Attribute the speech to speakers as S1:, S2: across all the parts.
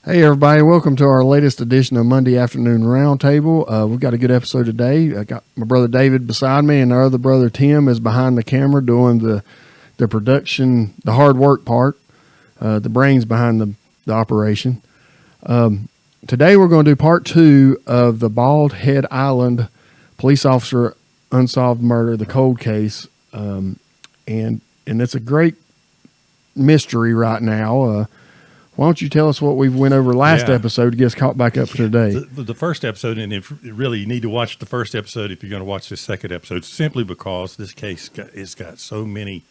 S1: Hey, everybody. Welcome to our latest edition of Monday Afternoon Roundtable. We've got a good episode today. I got my brother David beside me, and our other brother Tim is behind the camera doing the production, the hard work part, the brains behind the operation. Today we're going to do part 2 of the Bald Head Island police officer unsolved murder, the cold case. And it's a great mystery right now. Why don't you tell us what we went over last episode to get us caught back up for today?
S2: The first episode, and really you need to watch the first episode if you're going to watch this second episode, simply because this case has got so many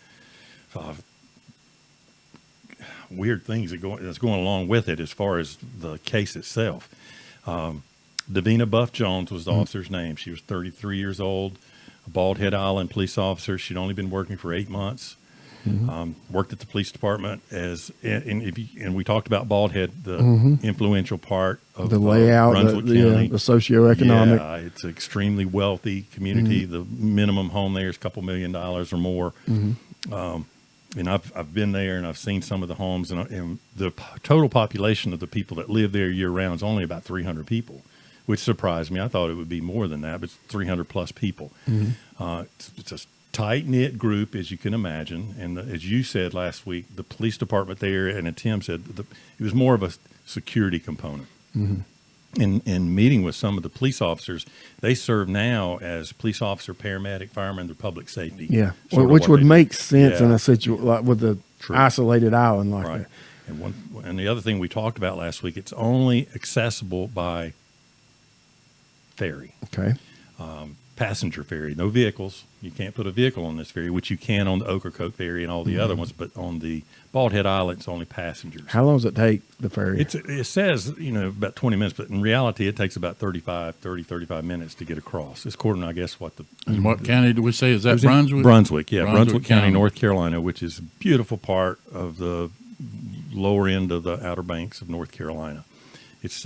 S2: weird things that's going along with it as far as the case itself. Davina Buff Jones was the officer's name. She was 33 years old, a Bald Head Island police officer. She'd only been working for 8 months. Worked at the police department and we talked about Bald Head, the influential part of
S1: the layout,
S2: Brunswick County.
S1: The socioeconomic.
S2: Yeah, it's an extremely wealthy community. The minimum home there is a couple $1 million or more. And I've been there and I've seen some of the homes, and the total population of the people that live there year round is only about 300 people, which surprised me. I thought it would be more than that, but it's 300 plus people. It's a tight-knit group, as you can imagine, and as you said last week, the police department there, and Tim said it was more of a security component. In meeting with some of the police officers, they serve now as police officer, paramedic, fireman, they're public safety.
S1: Yeah, which would make sense in a situation like with the isolated island like that.
S2: And the other thing we talked about last week, it's only accessible by ferry.
S1: Okay.
S2: Passenger ferry, no vehicles. You can't put a vehicle on this ferry, which you can on the Ocracoke ferry and all the other ones, but on the Bald Head Island, it's only passengers.
S1: How long does it take, the ferry?
S2: It says, about 20 minutes, but in reality, it takes about 35 minutes to get across. It's according to, I guess, what
S3: what county do we say? Is that Brunswick?
S2: Brunswick, yeah. Brunswick County, North Carolina, which is a beautiful part of the lower end of the Outer Banks of North Carolina. It's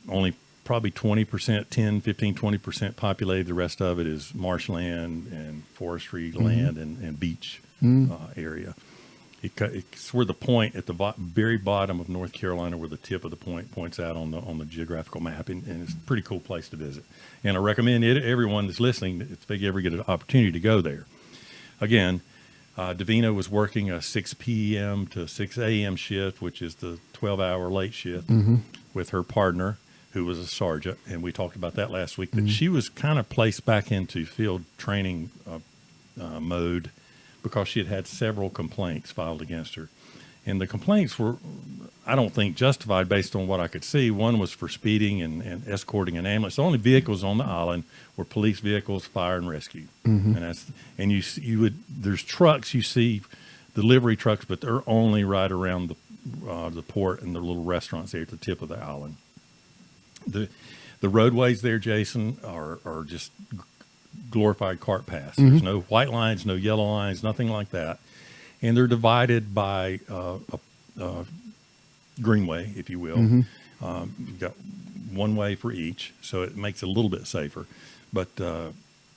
S2: only probably 20%, 10, 15, 20% populated. The rest of it is marshland and forestry land and beach area. It's where the point at the very bottom of North Carolina, where the tip of the point points out on the geographical map, and it's a pretty cool place to visit. And I recommend everyone that's listening, if they ever get an opportunity to go there. Again, Davina was working a 6 p.m. to 6 a.m. shift, which is the 12-hour late shift, with her partner, who was a sergeant, and we talked about that last week, that she was kind of placed back into field training mode because she had several complaints filed against her. And the complaints were, I don't think, justified based on what I could see. One was for speeding and escorting an ambulance. The only vehicles on the island were police vehicles, fire, and rescue. There's trucks, you see delivery trucks, but they're only right around the port and the little restaurants there at the tip of the island. The roadways there, Jason, are just glorified cart paths. There's no white lines, no yellow lines, nothing like that. And they're divided by a greenway, if you will. You've got one way for each, so it makes it a little bit safer. But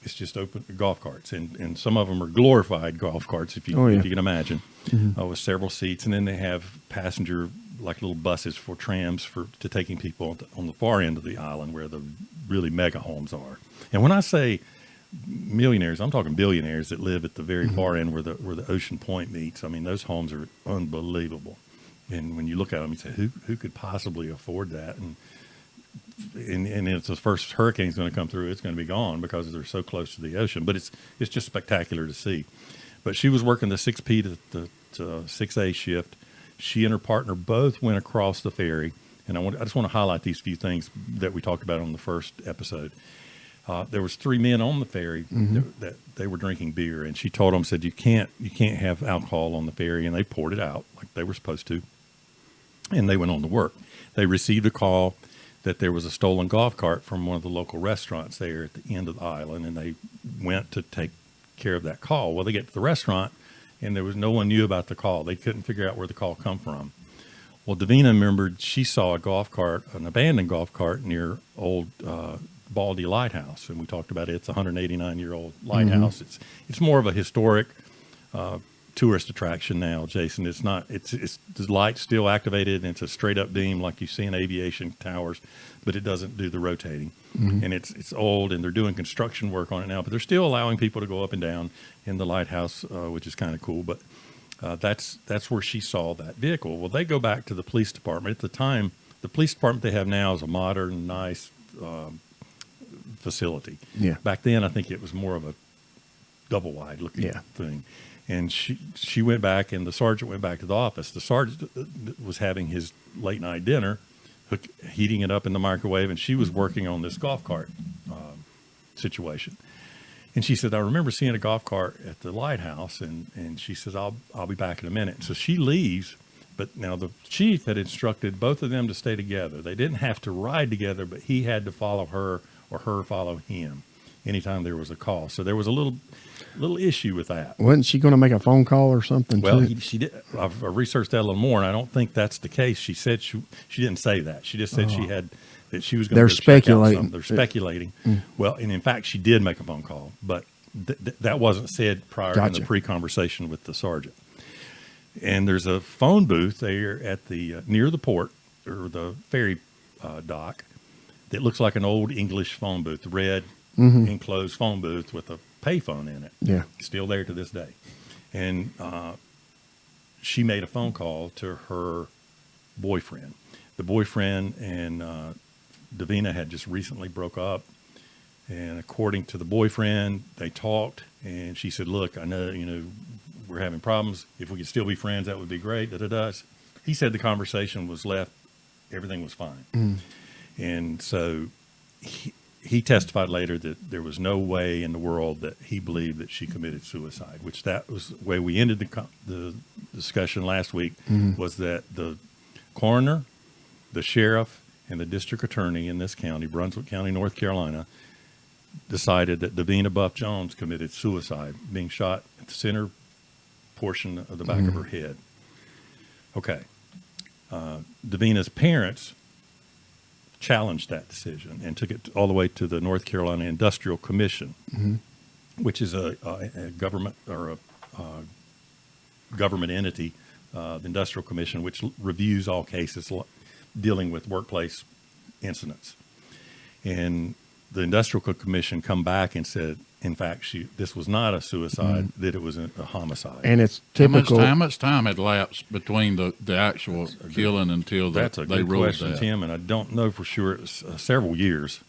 S2: it's just open golf carts, and some of them are glorified golf carts, if you can imagine, with several seats. And then they have passenger, like little buses for trams to taking people on the far end of the island where the really mega homes are. And when I say millionaires, I'm talking billionaires that live at the very far end where the ocean point meets. I mean, those homes are unbelievable. And when you look at them, you say, who could possibly afford that? And if the first hurricane's going to come through, it's going to be gone because they're so close to the ocean. But it's just spectacular to see. But she was working the 6P to 6A shift. She and her partner both went across the ferry, and I just want to highlight these few things that we talked about on the first episode. There was 3 men on the ferry that they were drinking beer, and she told them, said, you can't have alcohol on the ferry, and they poured it out like they were supposed to, and they went on to work. They received a call that there was a stolen golf cart from one of the local restaurants there at the end of the island, and they went to take care of that call. Well, they get to the restaurant, and there was no one knew about the call. They couldn't figure out where the call come from. Well, Davina remembered she saw a golf cart, an abandoned golf cart near old Baldy Lighthouse, and we talked about it. It's a 189-year-old lighthouse. It's more of a historic tourist attraction now, Jason. It's not. It's the light's still activated, and it's a straight up beam like you see in aviation towers, but it doesn't do the rotating. And it's old, and they're doing construction work on it now, but they're still allowing people to go up and down in the lighthouse, which is kind of cool. But that's where she saw that vehicle. Well, they go back to the police department. At the time, the police department they have now is a modern, nice facility.
S1: Yeah.
S2: Back then, I think it was more of a double wide looking thing. And she went back, and the sergeant went back to the office. The sergeant was having his late night dinner, heating it up in the microwave, and she was working on this golf cart situation. And she said, I remember seeing a golf cart at the lighthouse, and she says, I'll be back in a minute. So she leaves, but now the chief had instructed both of them to stay together. They didn't have to ride together, but he had to follow her or her follow him anytime there was a call. So there was a little issue with that.
S1: Wasn't she going to make a phone call or something?
S2: Well,
S1: too?
S2: she did. I've researched that a little more, and I don't think that's the case. She said she didn't say that. She just said that she was going to.
S1: They're speculating.
S2: They're speculating. Well, and in fact, she did make a phone call, but that wasn't said prior in the pre-conversation with the sergeant. And there's a phone booth there at the near the port or the ferry dock that looks like an old English phone booth, red enclosed phone booth with a payphone in it. Yeah, still there to this day. And she made a phone call to her boyfriend. The boyfriend and Davina had just recently broke up, and according to the boyfriend, they talked, and she said, "Look, I know we're having problems. If we could still be friends, that would be great." He said the conversation was left, everything was fine, and so he testified later that there was no way in the world that he believed that she committed suicide, which that was the way we ended the discussion last week, was that the coroner, the sheriff, and the district attorney in this county, Brunswick County, North Carolina, decided that Davina Buff Jones committed suicide, being shot at the center portion of the back of her head. Okay. Davina's parents challenged that decision and took it all the way to the North Carolina Industrial Commission, which is a government or a government entity, the Industrial Commission, which reviews all cases dealing with workplace incidents. And the Industrial Commission come back and said, in fact, this was not a suicide, that it was a homicide.
S1: And it's typical.
S3: How much time had lapsed between the actual killing until
S2: that's a
S3: they
S2: good
S3: ruled
S2: question,
S3: that?
S2: Tim, and I don't know for sure. It was several years.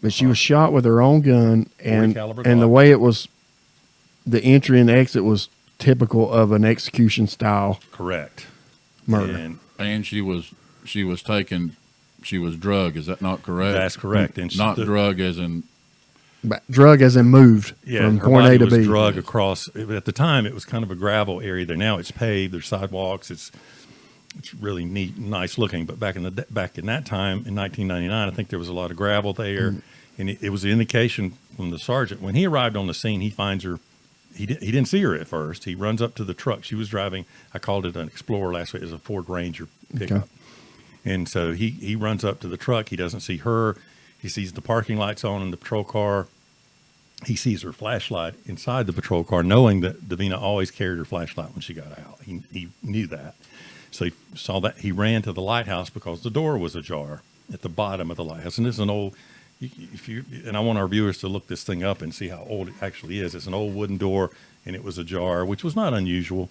S1: But she was shot with her own gun, and
S2: Glock.
S1: the way it was, the entry and exit was typical of an execution style.
S2: Correct.
S1: Murder.
S3: And she was drugged. Is that not correct?
S2: That's correct. And
S3: not drug as in.
S1: Drug as in moved from
S2: her
S1: point
S2: body
S1: A to
S2: was
S1: B.
S2: drug across. At the time, it was kind of a gravel area there. Now it's paved. There's sidewalks. It's really neat, and nice looking. But back in that time, in 1999, I think there was a lot of gravel there, and it was an indication from the sergeant when he arrived on the scene. He finds her. He didn't see her at first. He runs up to the truck she was driving. I called it an Explorer last week. It was a Ford Ranger pickup. Okay. And so he runs up to the truck. He doesn't see her. He sees the parking lights on in the patrol car. He sees her flashlight inside the patrol car, knowing that Davina always carried her flashlight when she got out. He knew that. So he saw that. He ran to the lighthouse because the door was ajar at the bottom of the lighthouse. And this is an old, and I want our viewers to look this thing up and see how old it actually is. It's an old wooden door, and it was ajar, which was not unusual.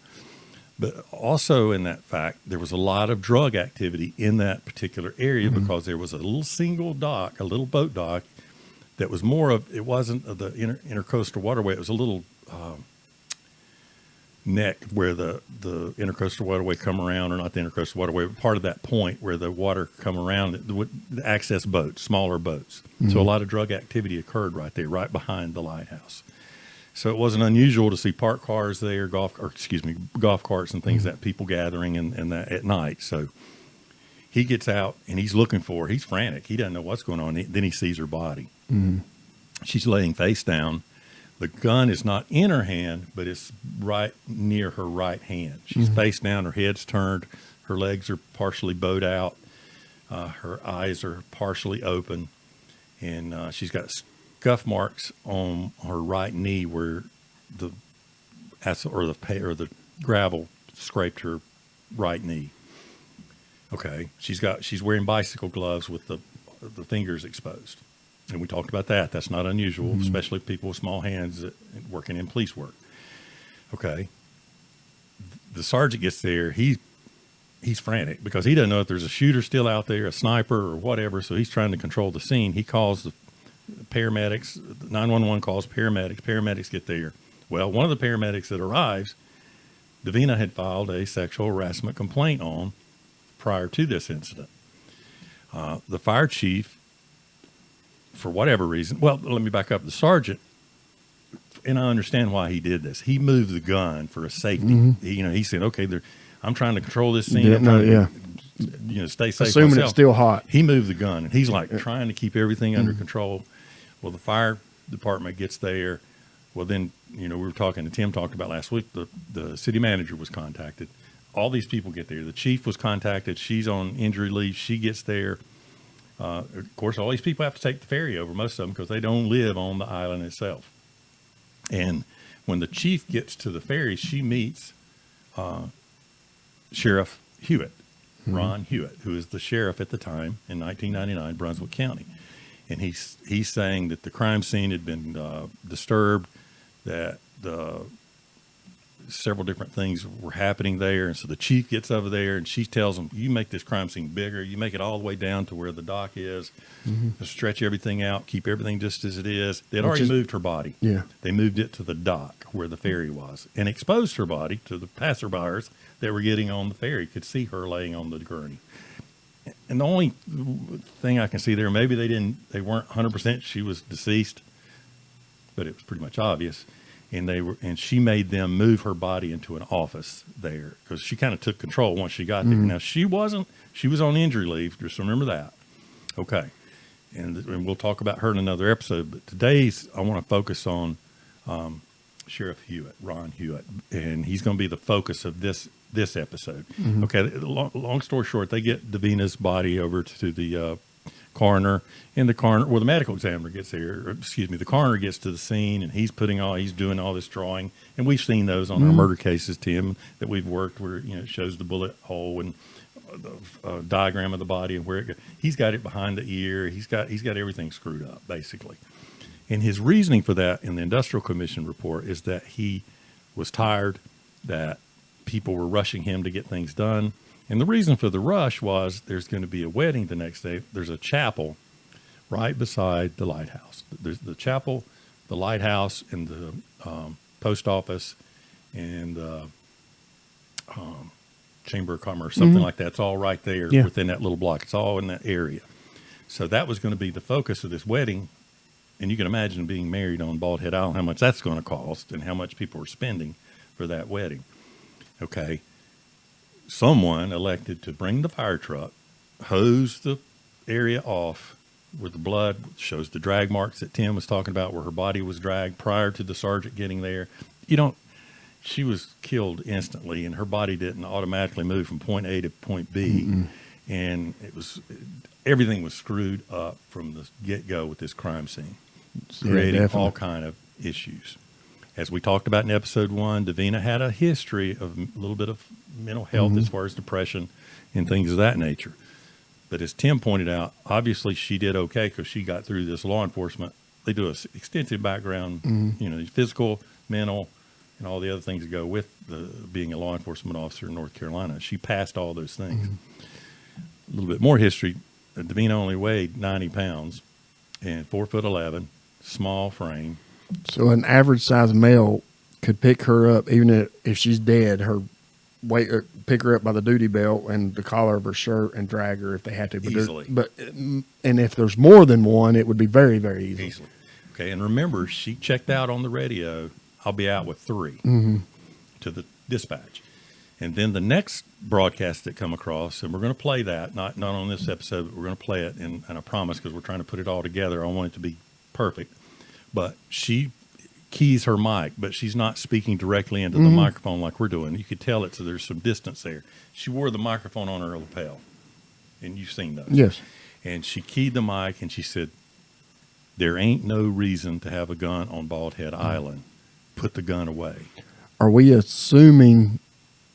S2: But also in that fact, there was a lot of drug activity in that particular area because there was a little single dock, a little boat dock, that was more of, it wasn't the intercoastal waterway. It was a little neck where the intercoastal waterway come around, or not the intercoastal waterway, but part of that point where the water come around, the access boats, smaller boats. So a lot of drug activity occurred right there, right behind the lighthouse. So it wasn't unusual to see parked cars there, golf carts and things, that people gathering and that at night. So he gets out and he's looking for her. He's frantic. He doesn't know what's going on. Then he sees her body. She's laying face down. The gun is not in her hand, but it's right near her right hand. She's face down. Her head's turned. Her legs are partially bowed out. Her eyes are partially open. And she's got scuff marks on her right knee where the gravel scraped her right knee. Okay, she's wearing bicycle gloves with the fingers exposed, and we talked about that. That's not unusual, especially people with small hands that, working in police work. Okay, the sergeant gets there. He's frantic because he doesn't know if there's a shooter still out there, a sniper or whatever. So he's trying to control the scene. He calls the paramedics. 911 calls paramedics. Paramedics get there. Well, one of the paramedics that arrives, Davina had filed a sexual harassment complaint on prior to this incident. The fire chief, for whatever reason, well, let me back up. The sergeant, and I understand why he did this. He moved the gun for a safety. He said, "Okay, I'm trying to control this scene. Stay safe."
S1: Assuming
S2: myself.
S1: it's still hot.
S2: He moved the gun, and he's like trying to keep everything under control. Well, the fire department gets there. Well, then, we were talking, and Tim talked about last week, the city manager was contacted. All these people get there. The chief was contacted. She's on injury leave. She gets there. Of course, all these people have to take the ferry over, most of them, because they don't live on the island itself. And when the chief gets to the ferry, she meets Sheriff Hewitt, Ron Hewitt, who is the sheriff at the time in 1999, Brunswick County. And he's saying that the crime scene had been disturbed, that several different things were happening there. And so the chief gets over there and she tells him, "You make this crime scene bigger. You make it all the way down to where the dock is, stretch everything out, keep everything just as it is." They had already moved her body.
S1: Yeah.
S2: They moved it to the dock where the ferry was and exposed her body to the passerbyers that were getting on the ferry, could see her laying on the gurney. And the only thing I can see there, maybe they weren't 100% she was deceased, but it was pretty much obvious. And she made them move her body into an office there because she kind of took control once she got there. Now she was on injury leave. Just remember that. Okay. And we'll talk about her in another episode, but today's, I want to focus on, Sheriff Hewitt, Ron Hewitt, and he's going to be the focus of this episode. Okay. Long story short, they get Davina's body over to the, coroner, and the medical examiner gets there, the coroner gets to the scene, and he's doing all this drawing, and we've seen those on our murder cases, Tim, that we've worked where, it shows the bullet hole and the diagram of the body and where it goes. He's got it behind the ear. He's got everything screwed up, basically. And his reasoning for that in the Industrial Commission report is that he was tired, that people were rushing him to get things done. And the reason for the rush was there's going to be a wedding the next day. There's a chapel right beside the lighthouse. There's the chapel, the lighthouse, and the post office, and the Chamber of Commerce, something like that. It's all right there within that little block. It's all in that area. So that was going to be the focus of this wedding. And you can imagine being married on Bald Head Island, how much that's going to cost and how much people are spending for that wedding. Okay. Someone elected to bring the fire truck, hose the area off where the blood shows the drag marks that Tim was talking about, where her body was dragged prior to the sergeant getting there. She was killed instantly, and her body didn't automatically move from point A to point B. And everything was screwed up from the get-go with this crime scene, creating all kind of issues. As we talked about in episode 1, Davina had a history of a little bit of mental health as far as depression and things of that nature. But as Tim pointed out, obviously she did okay because she got through this law enforcement. They do an extensive background, physical, mental, and all the other things that go with being a law enforcement officer in North Carolina. She passed all those things. A little bit more history. Davina only weighed 90 pounds and 4'11", small frame.
S1: So an average size male could pick her up, even if she's dead, pick her up by the duty belt and the collar of her shirt and drag her if they had to.
S2: Easily.
S1: And if there's more than one, it would be very, very easy.
S2: Easily. Okay, and remember, she checked out on the radio, "I'll be out with 3," to the dispatch. And then the next broadcast that come across, and we're going to play that, not on this episode, but we're going to play it, and I promise, because we're trying to put it all together, I want it to be perfect. But she keys her mic, but she's not speaking directly into the microphone like we're doing. You could tell it, so there's some distance there. She wore the microphone on her lapel, and you've seen those.
S1: Yes.
S2: And she keyed the mic, and she said, "There ain't no reason to have a gun on Bald Head Island. Put the gun away."
S1: Are we assuming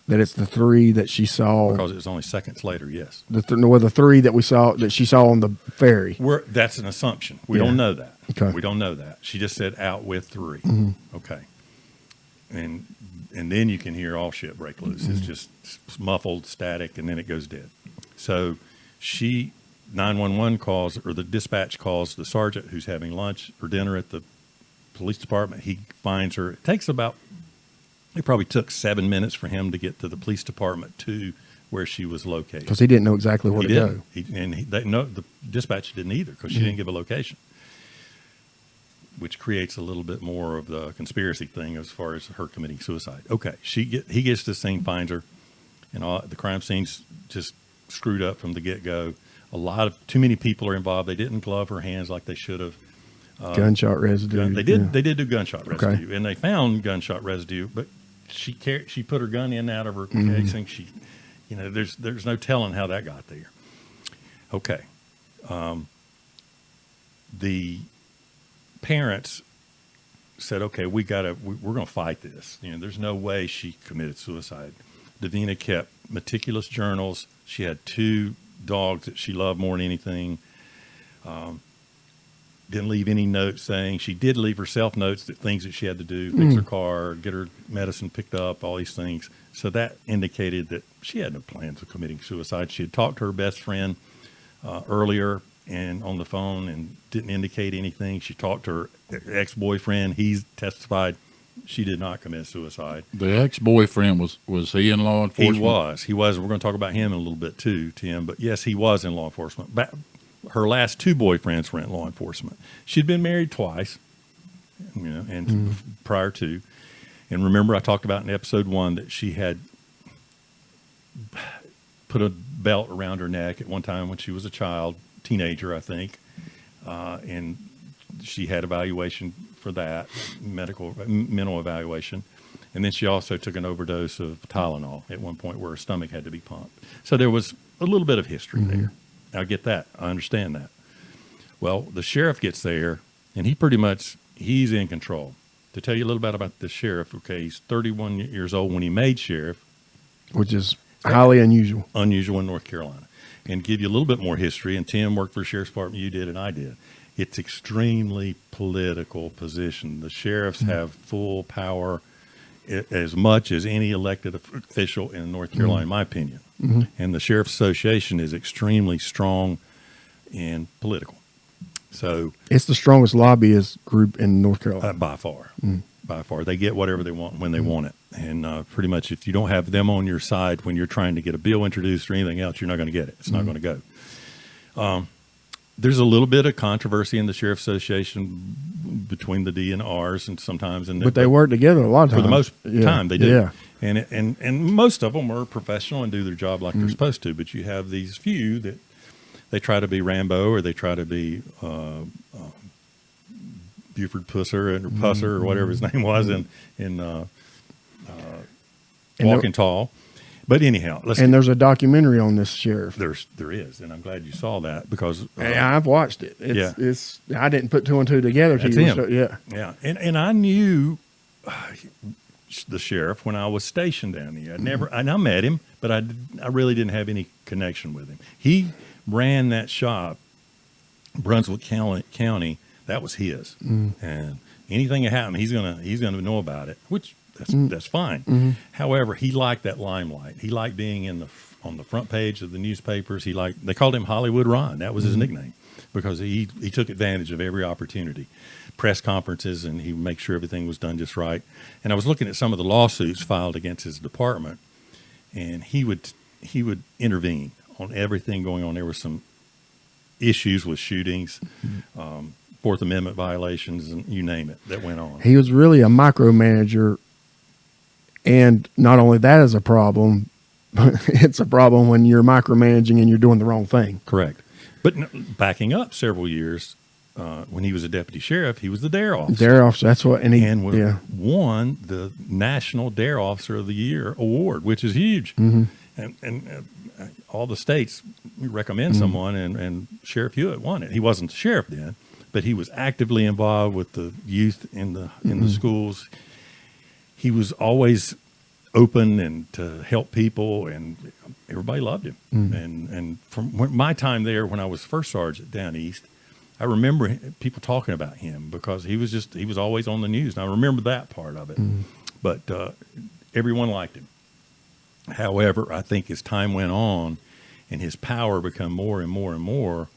S1: That it's the three that she saw.
S2: Because it was only seconds later, yes.
S1: The three that she saw on the ferry.
S2: That's an assumption. We
S1: Yeah.
S2: don't know that.
S1: Okay.
S2: We don't know that. She just said out with 3.
S1: Mm-hmm.
S2: Okay. And then you can hear all shit break loose.
S1: Mm-hmm.
S2: It's just muffled, static, and then it goes dead. So 911 calls, or the dispatch calls the sergeant who's having lunch or dinner at the police department. He finds her. It probably took 7 minutes for him to get to the police department to where she was located.
S1: Because he didn't know exactly where to go.
S2: The dispatch didn't either, because she didn't give a location, which creates a little bit more of the conspiracy thing as far as her committing suicide. Okay, he gets to the scene, finds her, and the crime scene's just screwed up from the get-go. Too many people are involved. They didn't glove her hands like they should have.
S1: Gunshot residue.
S2: They did do gunshot residue, and they found gunshot residue, but she put her gun in out of her casing. There's no telling how that got there. Okay. The parents said, okay, we're going to fight this. There's no way she committed suicide. Davina kept meticulous journals. She had 2 dogs that she loved more than anything. Didn't leave any notes saying. She did leave herself notes that things that she had to do, fix her car, get her medicine picked up, all these things. So that indicated that she had no plans of committing suicide. She had talked to her best friend earlier and on the phone and didn't indicate anything. She talked to her ex-boyfriend. He's testified she did not commit suicide.
S3: The ex-boyfriend, was he in law enforcement?
S2: He was. We're going to talk about him in a little bit too, Tim. But yes, he was in law enforcement. Her last 2 boyfriends were in law enforcement. She'd been married twice, and prior to. And remember, I talked about in episode 1 that she had put a belt around her neck at one time when she was a child, teenager, I think. And she had evaluation for that, mental evaluation. And then she also took an overdose of Tylenol at one point where her stomach had to be pumped. So there was a little bit of history there. I get that. I understand that. Well, the sheriff gets there, and he's in control. To tell you a little bit about the sheriff, okay, he's 31 years old when he made sheriff.
S1: Which is highly unusual.
S2: Unusual in North Carolina. And give you a little bit more history, and Tim worked for the sheriff's department, you did, and I did. It's extremely political position. The sheriffs have full power as much as any elected official in North Carolina, in my opinion. And the Sheriff's Association is extremely strong and political. So
S1: it's the strongest lobbyist group in North Carolina.
S2: By far. By far. They get whatever they want when they want it. And pretty much if you don't have them on your side when you're trying to get a bill introduced or anything else, you're not going to get it. It's not going to go. There's a little bit of controversy in the Sheriff's Association between the D and R's, and sometimes.
S1: But they work together a lot of times.
S2: For the most time, they do.
S1: Yeah.
S2: And most of them are professional and do their job like they're supposed to. But you have these few that they try to be Rambo, or they try to be Buford Pusser or whatever his name was in Walking Tall. But anyhow,
S1: there's a documentary on this sheriff.
S2: There is, and I'm glad you saw that because
S1: I've watched it. It's I didn't put 2 and 2 together.
S2: That's him.
S1: So,
S2: yeah. And I knew the sheriff when I was stationed down there. I met him, but I really didn't have any connection with him. He ran that shop, Brunswick County. That was his, and anything that happened, he's gonna know about it, which. That's fine. However, he liked that limelight. He liked being on the front page of the newspapers. They called him Hollywood Ron. That was his nickname because he took advantage of every opportunity, press conferences, and he would make sure everything was done just right. And I was looking at some of the lawsuits filed against his department, and he would intervene on everything going on. There were some issues with shootings, Fourth Amendment violations, and you name it, that went on.
S1: He was really a micromanager. And not only that is a problem, but it's a problem when you're micromanaging and you're doing the wrong thing.
S2: Correct. But backing up several years, when he was a deputy sheriff, he was the DARE officer.
S1: DARE officer, that's what. And
S2: won the National DARE Officer of the Year award, which is huge. And all the states recommend someone, and Sheriff Hewitt won it. He wasn't the sheriff then, but he was actively involved with the youth in the schools. He was always open and to help people, and everybody loved him. And from my time there, when I was first sergeant down east, I remember people talking about him because he was always on the news, and I remember that part of it. But everyone liked him. However, I think as time went on and his power became more and more and more,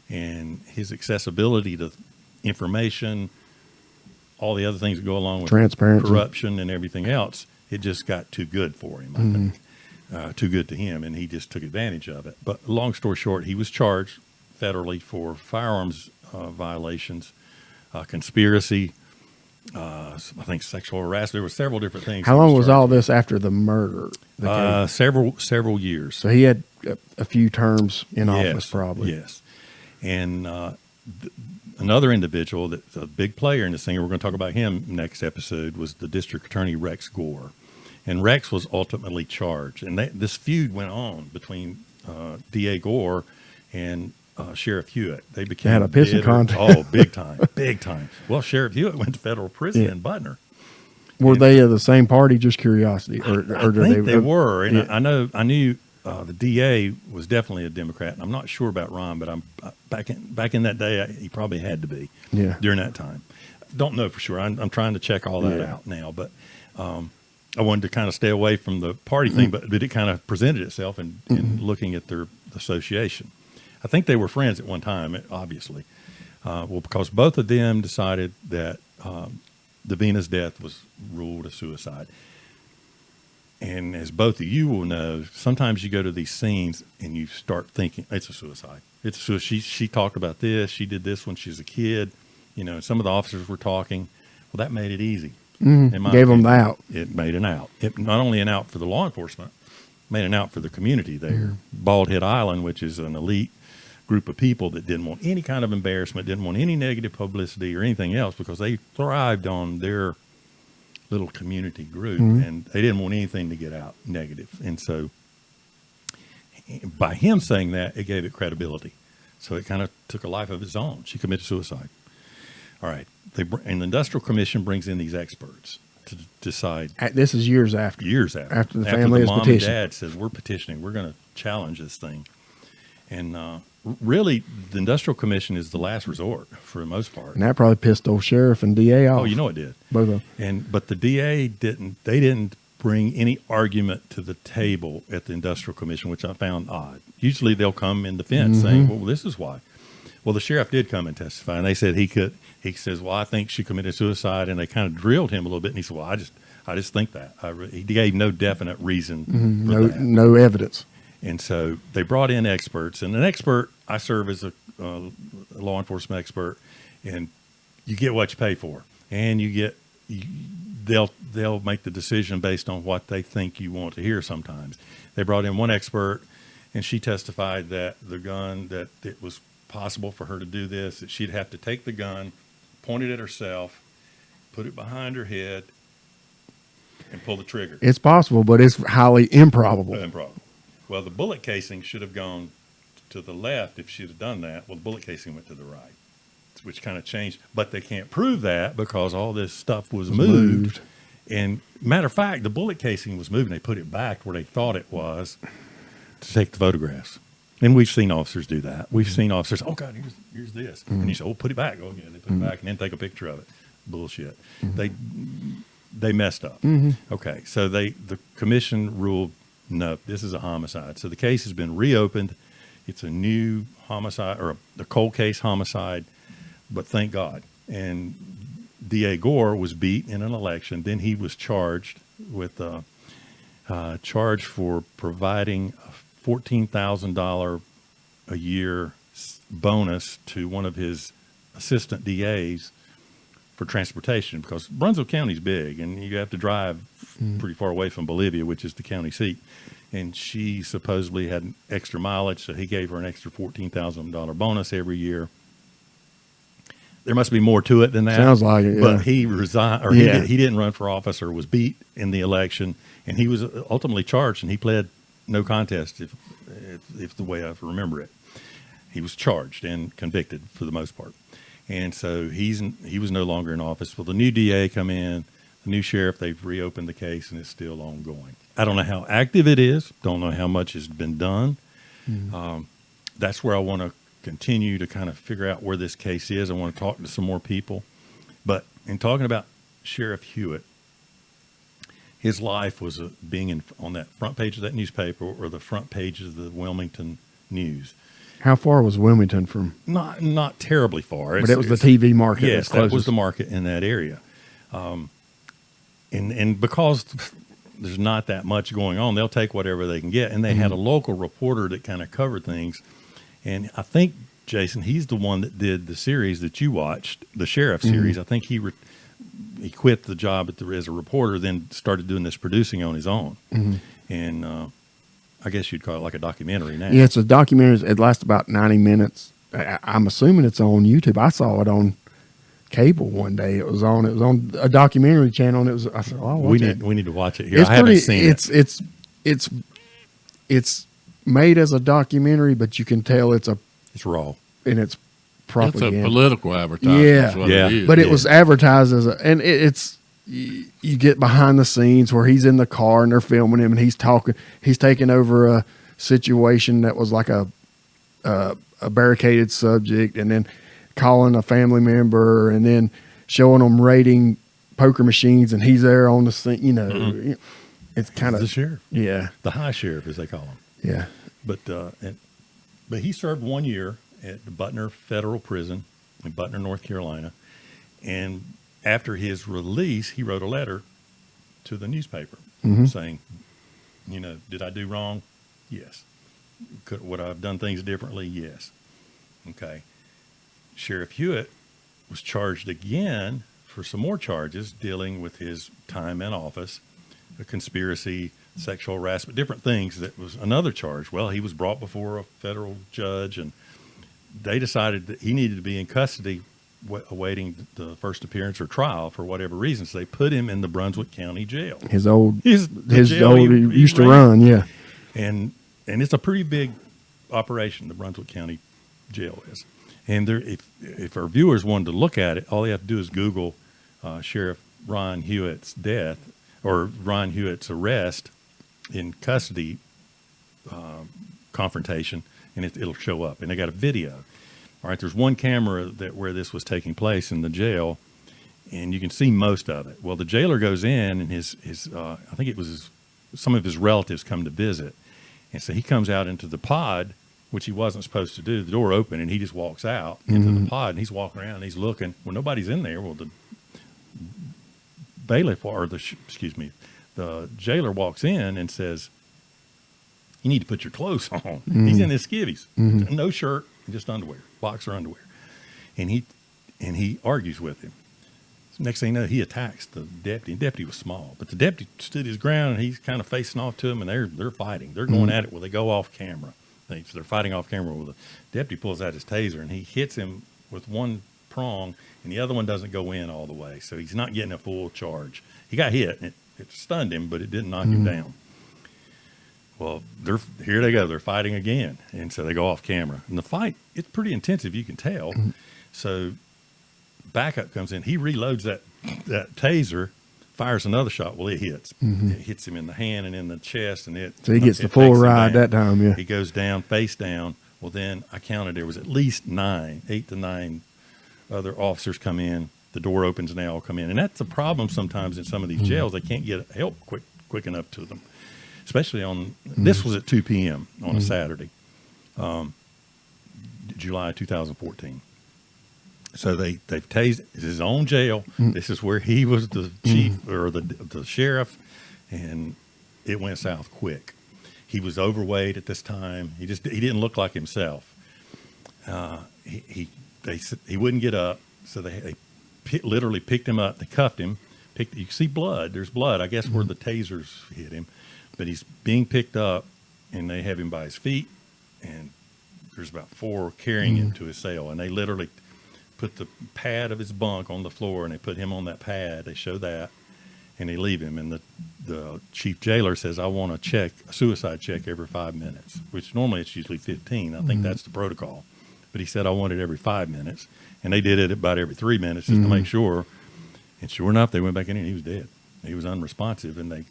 S2: and his accessibility to information, all the other things that go along with
S1: transparency,
S2: corruption, and everything else, it just got too good for him, I think. Too good to him, and he just took advantage of it. But long story short, he was charged federally for firearms violations, conspiracy, I think sexual harassment. There were several different things.
S1: How long was all this after the murder?
S2: Several years.
S1: So he had a few terms in office, probably.
S2: Yes. And another individual that's a big player in this thing, and we're going to talk about him next episode, was the district attorney Rex Gore. And Rex was ultimately charged. And this feud went on between D.A. Gore and Sheriff Hewitt. They became
S1: had a pissing contest.
S2: Oh, big time, big time. Well, Sheriff Hewitt went to federal prison in Butner.
S1: Were they of the same party? Just curiosity, or
S2: I think they were. And I knew the DA was definitely a Democrat. And I'm not sure about Ron, but I'm back in that day, he probably had to be. During that time. Don't know for sure. I'm trying to check all that out now, but. I wanted to kind of stay away from the party thing, but it kind of presented itself in looking at their association. I think they were friends at one time, obviously. Because both of them decided that Davina's death was ruled a suicide. And as both of you will know, sometimes you go to these scenes and you start thinking, it's a suicide. It's a suicide. She talked about this. She did this when she was a kid. And some of the officers were talking. Well, that made it easy.
S1: Gave them the out.
S2: It made an out. It not only an out for the law enforcement, made an out for the community there. Bald Head Island, which is an elite group of people that didn't want any kind of embarrassment, didn't want any negative publicity or anything else, because they thrived on their little community group, and they didn't want anything to get out negative. And so by him saying that, it gave it credibility. So it kind of took a life of its own. She committed suicide. All right. And the Industrial Commission brings in these experts to decide.
S1: This is years after. After the family has petitioned.
S2: Mom and dad says, we're petitioning. We're going to challenge this thing. And really, the Industrial Commission is the last resort for the most part.
S1: And that probably pissed old sheriff and DA off.
S2: Oh, you know it did.
S1: Both of them.
S2: But the DA didn't bring any argument to the table at the Industrial Commission, which I found odd. Usually they'll come in defense saying, well, this is why. Well, the sheriff did come and testify, and they said he says, well, I think she committed suicide, and they kind of drilled him a little bit, and he said, well, I just think that. He gave no definite reason for that.
S1: No evidence.
S2: And so they brought in experts, and an expert, I serve as a law enforcement expert, and you get what you pay for, and they'll make the decision based on what they think you want to hear sometimes. They brought in one expert, and she testified that the gun, that it was possible for her to do this, that she'd have to take the gun, point it at herself, put it behind her head, and pull the trigger.
S1: It's possible, but it's highly improbable.
S2: Well, the bullet casing should have gone to the left if she'd have done that. Well, the bullet casing went to the right, which kind of changed. But they can't prove that because all this stuff was moved. And matter of fact, the bullet casing was moved, and they put it back where they thought it was to take the photographs. And we've seen officers do that. We've seen officers, oh, God, here's this. And you say, oh, put it back. Oh, yeah, they put it back and then take a picture of it. Bullshit. They messed up. Okay, so the commission ruled, no, this is a homicide. So the case has been reopened. It's a new homicide, or a cold case homicide, but thank God. And D.A. Gore was beat in an election. Then he was charged with charge for providing a $14,000 a year bonus to one of his assistant DAs for transportation, because Brunswick County's big and you have to drive pretty far away from Bolivia, which is the county seat. And she supposedly had extra mileage, so he gave her an extra $14,000 bonus every year. There must be more to it than that.
S1: Sounds like it, yeah.
S2: But he resigned, or he didn't run for office, or was beat in the election, and he was ultimately charged, and he pled no contest, if the way I remember it. He was charged and convicted for the most part. And so he was no longer in office. Well, the new DA come in. new sheriff, they've reopened the case and it's still ongoing. I don't know how active it is. Don't know how much has been done. That's where I want to continue to kind of figure out where this case is. I want to talk to some more people. But in talking about Sheriff Hewitt, his life was being on that front page of that newspaper or the front page of the Wilmington News.
S1: How far was Wilmington from?
S2: Not terribly far.
S1: But it was the TV market.
S2: Yes, that was the market in that area. And because there's not that much going on, they'll take whatever they can get. And they had a local reporter that kind of covered things. And I think, Jason, he's the one that did the series that you watched, the Sheriff series. I think he quit the job as a reporter, then started doing this producing on his own. And I guess you'd call it like a documentary now.
S1: Yeah, it's a documentary. It lasts about 90 minutes. I'm assuming it's on YouTube. I saw it on cable one day. It was on a documentary channel, and I said, "Oh,
S2: we need to watch it here." I haven't seen it.
S1: It's made as a documentary, but you can tell it's
S2: raw
S1: and it's propaganda.
S3: It's a political advertisement.
S1: Yeah,
S3: it is.
S1: But it was advertised as it's. You get behind the scenes where he's in the car and they're filming him and he's talking. He's taking over a situation that was like a barricaded subject, and then calling a family member, and then showing them raiding poker machines, and he's there on the scene. You know, it's kind of
S2: the sheriff.
S1: Yeah,
S2: the high sheriff, as they call him.
S1: Yeah,
S2: but he served 1 year at the Butner Federal Prison in Butner, North Carolina, and after his release, he wrote a letter to the newspaper saying, did I do wrong? Yes. Would I have done things differently? Yes. Okay. Sheriff Hewitt was charged again for some more charges dealing with his time in office, a conspiracy, sexual harassment, different things. That was another charge. Well, he was brought before a federal judge, and they decided that he needed to be in custody awaiting the first appearance or trial for whatever reasons. They put him in the Brunswick County Jail.
S1: His old
S2: he
S1: used to run, yeah.
S2: And it's a pretty big operation, the Brunswick County Jail is. And if our viewers wanted to look at it, all they have to do is Google Sheriff Ron Hewitt's death or Ron Hewitt's arrest in custody confrontation, and it'll show up. And they got a video. All right, there's one camera where this was taking place in the jail, and you can see most of it. Well, the jailer goes in, and his I think it was some of his relatives come to visit, and so he comes out into the pod, which he wasn't supposed to do. The door opened, and he just walks out into the pod, and he's walking around, and he's looking. Well, nobody's in there. Well, the bailiff the jailer walks in and says, "You need to put your clothes on." He's in his skivvies, no shirt, just underwear, boxer underwear, and he argues with him. So next thing you know, he attacks the deputy. The deputy was small, but the deputy stood his ground, and he's kind of facing off to him, and they're fighting. They're going at it. Well, they go off camera. They're fighting off camera. Well, the deputy pulls out his taser, and he hits him with one prong, and the other one doesn't go in all the way, so he's not getting a full charge. He got hit, and it stunned him, but it didn't knock him down. Well, here they go. They're fighting again, and so they go off camera. And the fight, it's pretty intensive, you can tell. So backup comes in. He reloads that taser, fires another shot. Well, it hits. It hits him in the hand and in the chest, and
S1: so he gets the full ride that time. Yeah,
S2: he goes down, face down. Well, then I counted there was at least 8 to 9 other officers come in. The door opens and they all come in, and that's a problem sometimes in some of these jails. They can't get help quick enough to them. Especially this was at 2 p.m. on a Saturday, July 2014. So they've tased his own jail. This is where he was the chief or the sheriff, and it went south quick. He was overweight at this time. He didn't look like himself. He wouldn't get up, so they literally picked him up. They cuffed him. You can see blood. There's blood, I guess, where the tasers hit him. But he's being picked up, and they have him by his feet, and there's about 4 carrying him to his cell. And they literally put the pad of his bunk on the floor, and they put him on that pad. They show that, and they leave him. And the chief jailer says, "I want a suicide check every 5 minutes," which normally it's usually 15. I think that's the protocol. But he said, "I want it every 5 minutes." And they did it about every 3 minutes just to make sure. And sure enough, they went back in and he was dead. unresponsive, and they,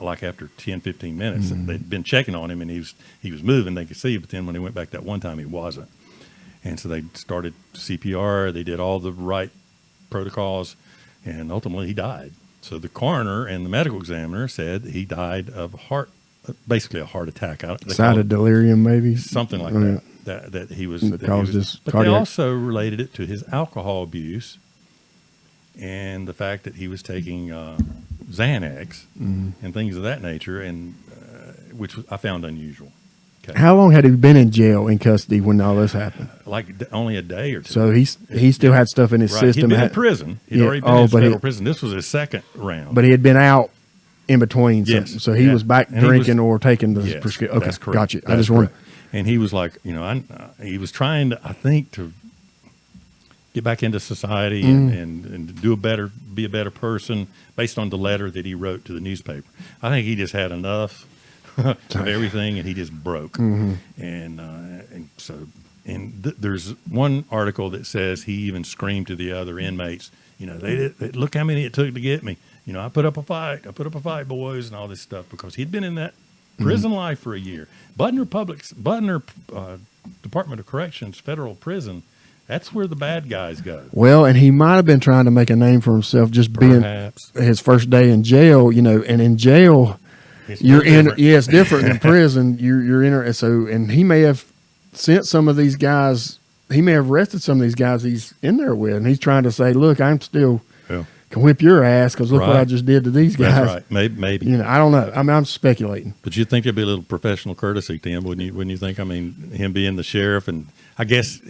S2: like after 10, 15 minutes, they'd been checking on him, and he was moving. They could see it, but then when he went back that one time, he wasn't. And so they started CPR. They did all the right protocols, and ultimately he died. So the coroner and the medical examiner said he died of basically a heart attack.
S1: Excited delirium, maybe
S2: something like that. That he was.
S1: That caused this
S2: but
S1: cardiac.
S2: they also related it to his alcohol abuse and the fact that he was taking Xanax and things of that nature, and which I found unusual. Okay.
S1: How long had he been in jail, in custody, when all this happened?
S2: Like only a day or two.
S1: So he still had stuff in his system.
S2: He'd been in prison. He'd already been in federal prison. This was his second round.
S1: But he had been out in between.
S2: Yes.
S1: So he was back drinking or taking the prescription. Okay,
S2: that's correct.
S1: Gotcha.
S2: That's
S1: I just want.
S2: And he was like, he was trying to, I think, to get back into society and be a better person based on the letter that he wrote to the newspaper. I think he just had enough of everything, and he just broke. And so there's one article that says he even screamed to the other inmates, they look how many it took to get me. I put up a fight, boys, and all this stuff, because he'd been in that prison life for a year. Butner Department of Corrections, federal prison, that's where the bad guys go.
S1: Well, and he might have been trying to make a name for himself just
S2: Perhaps.
S1: being his first day in jail, and in jail,
S2: It's
S1: it's different than prison. You're in, and he may have sent some of these guys, he may have arrested some of these guys he's in there with, and he's trying to say, look, I'm still can whip your ass because look what I just did to these guys.
S2: That's right. Maybe.
S1: I don't know. I'm speculating.
S2: But you'd think there'd be a little professional courtesy, Tim, wouldn't you think? I mean, him being the sheriff, and I guess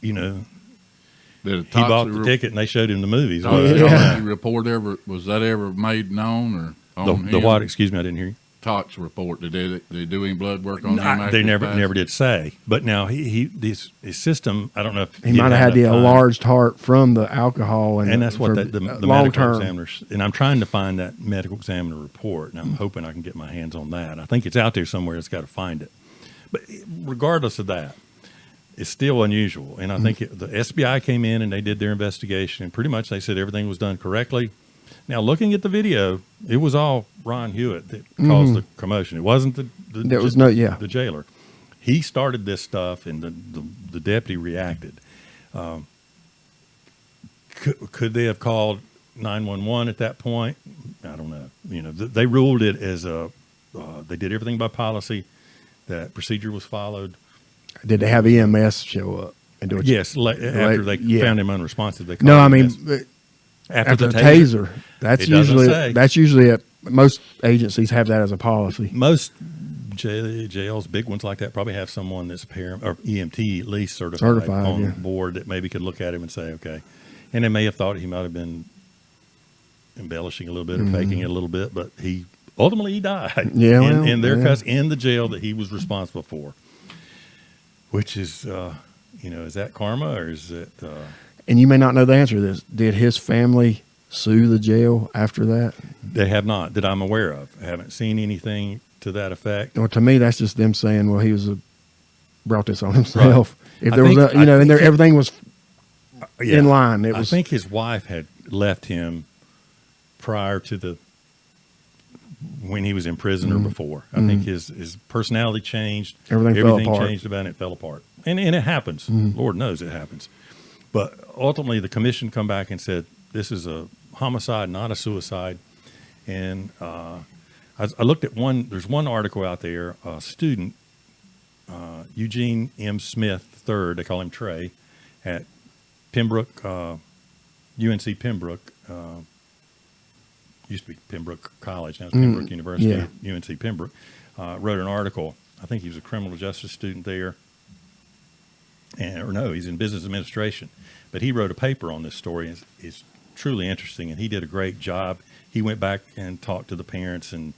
S2: he bought the ticket and they showed him the movies.
S3: The report was that ever made known or on
S2: the what? Excuse me, I didn't hear you.
S3: Tox report. Did they do any blood work on him?
S2: They never did say. But now his system. I don't know if
S1: he might have had the enlarged heart from the alcohol, and
S2: that's what the medical examiners. And I'm trying to find that medical examiner report, and I'm hoping I can get my hands on that. I think it's out there somewhere. It's got to find it. But regardless of that, it's still unusual. And I think the SBI came in and they did their investigation, and pretty much they said everything was done correctly. Now, looking at the video, it was all Ron Hewitt that caused the commotion. It wasn't the jailer. He started this stuff, and the deputy reacted. Could they have called 911 at that point? I don't know. They ruled it as they did everything by policy. That procedure was followed.
S1: Did they have EMS show up and do it?
S2: Yes, after they found him unresponsive. They called
S1: no, I mean.
S2: After the
S1: taser, that's usually at most agencies have that as a policy.
S2: Most jails, big ones like that, probably have someone that's or EMT at least certified on board that maybe could look at him and say, okay. And they may have thought he might have been embellishing a little bit or faking it a little bit, but he ultimately died in the jail that he was responsible for. Which is, is that karma or is it?
S1: And you may not know the answer to this. Did his family sue the jail after that?
S2: They have not, that I'm aware of. I haven't seen anything to that effect.
S1: Well, to me, that's just them saying, "Well, he brought this on himself." Right. If there was everything was in line. I
S2: think his wife had left him prior to when he was in prison or before. I think his personality changed. Everything changed about it. It fell apart, and it happens. Lord knows it happens. But ultimately, the commission come back and said, this is a homicide, not a suicide. And I looked at there's one article out there, a student, Eugene M. Smith III, they call him Trey, at Pembroke, UNC Pembroke, used to be Pembroke College, now it's Pembroke University, UNC Pembroke, wrote an article. I think he was a criminal justice student there. He's in business administration. But he wrote a paper on this story. It's truly interesting, and he did a great job. He went back and talked to the parents and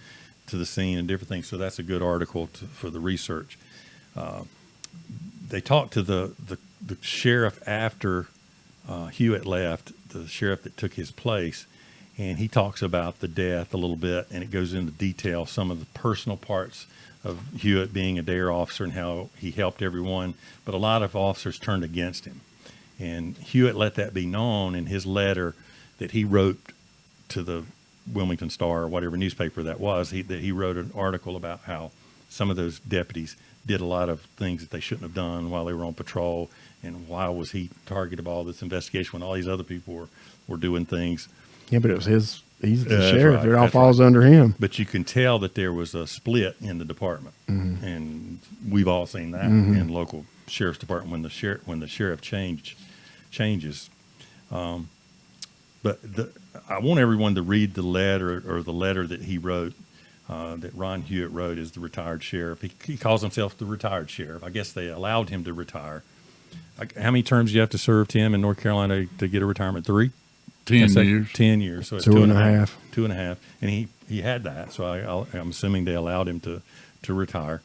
S2: to the scene and different things, so that's a good article for the research. They talked to the sheriff after Hewitt left, the sheriff that took his place, and he talks about the death a little bit, and it goes into detail, some of the personal parts of Hewitt being a DARE officer and how he helped everyone, but a lot of officers turned against him. And Hewitt let that be known in his letter that he wrote to the Wilmington Star or whatever newspaper that was. That he wrote an article about how some of those deputies did a lot of things that they shouldn't have done while they were on patrol, and why was he targeted by all this investigation when all these other people were doing things.
S1: Yeah, but it was his. He's the
S2: That's
S1: sheriff.
S2: right,
S1: It all
S2: that's
S1: falls
S2: right.
S1: under him.
S2: But you can tell that there was a split in the department, and we've all seen that
S1: Mm-hmm.
S2: in local sheriff's department when the sheriff changes. But I want everyone to read the letter that he wrote, that Ron Hewitt wrote as the retired sheriff. He calls himself the retired sheriff. I guess they allowed him to retire. How many terms do you have to serve, Tim, in North Carolina to get a retirement? 3?
S3: 10 years.
S2: 10 years. So it's
S1: 2.5.
S2: 2.5. And he had that. So I'm assuming they allowed him to retire,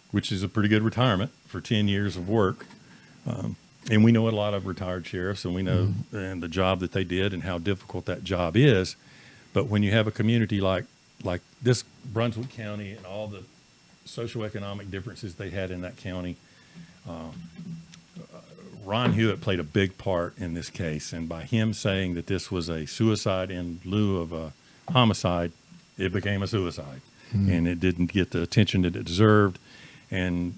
S2: which is a pretty good retirement for 10 years of work. And we know a lot of retired sheriffs, and we know and the job that they did and how difficult that job is. But when you have a community like this Brunswick County and all the socioeconomic differences they had in that county, Ron Hewitt played a big part in this case. And by him saying that this was a suicide in lieu of a homicide, it became a suicide. And it didn't get the attention that it deserved. And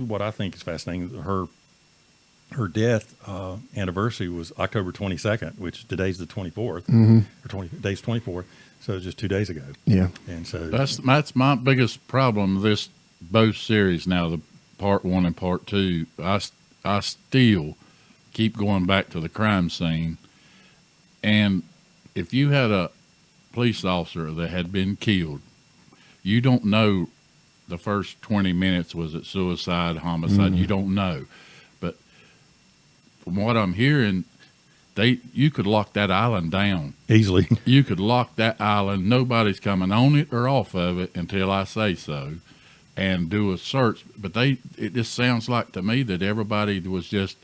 S2: what I think is fascinating, her death anniversary was October 22nd, which today's the 24th, or today's 24th, so it was just 2 days ago.
S1: Yeah.
S2: And so
S3: That's my biggest problem with both series now, the part 1 and part 2. I still keep going back to the crime scene, and if you had a police officer that had been killed, you don't know the first 20 minutes, was it suicide, homicide? You don't know. But from what I'm hearing, you could lock that island down.
S2: easily.
S3: You could lock that island. Nobody's coming on it or off of it until I say so, and do a search. But it just sounds like to me that everybody was just,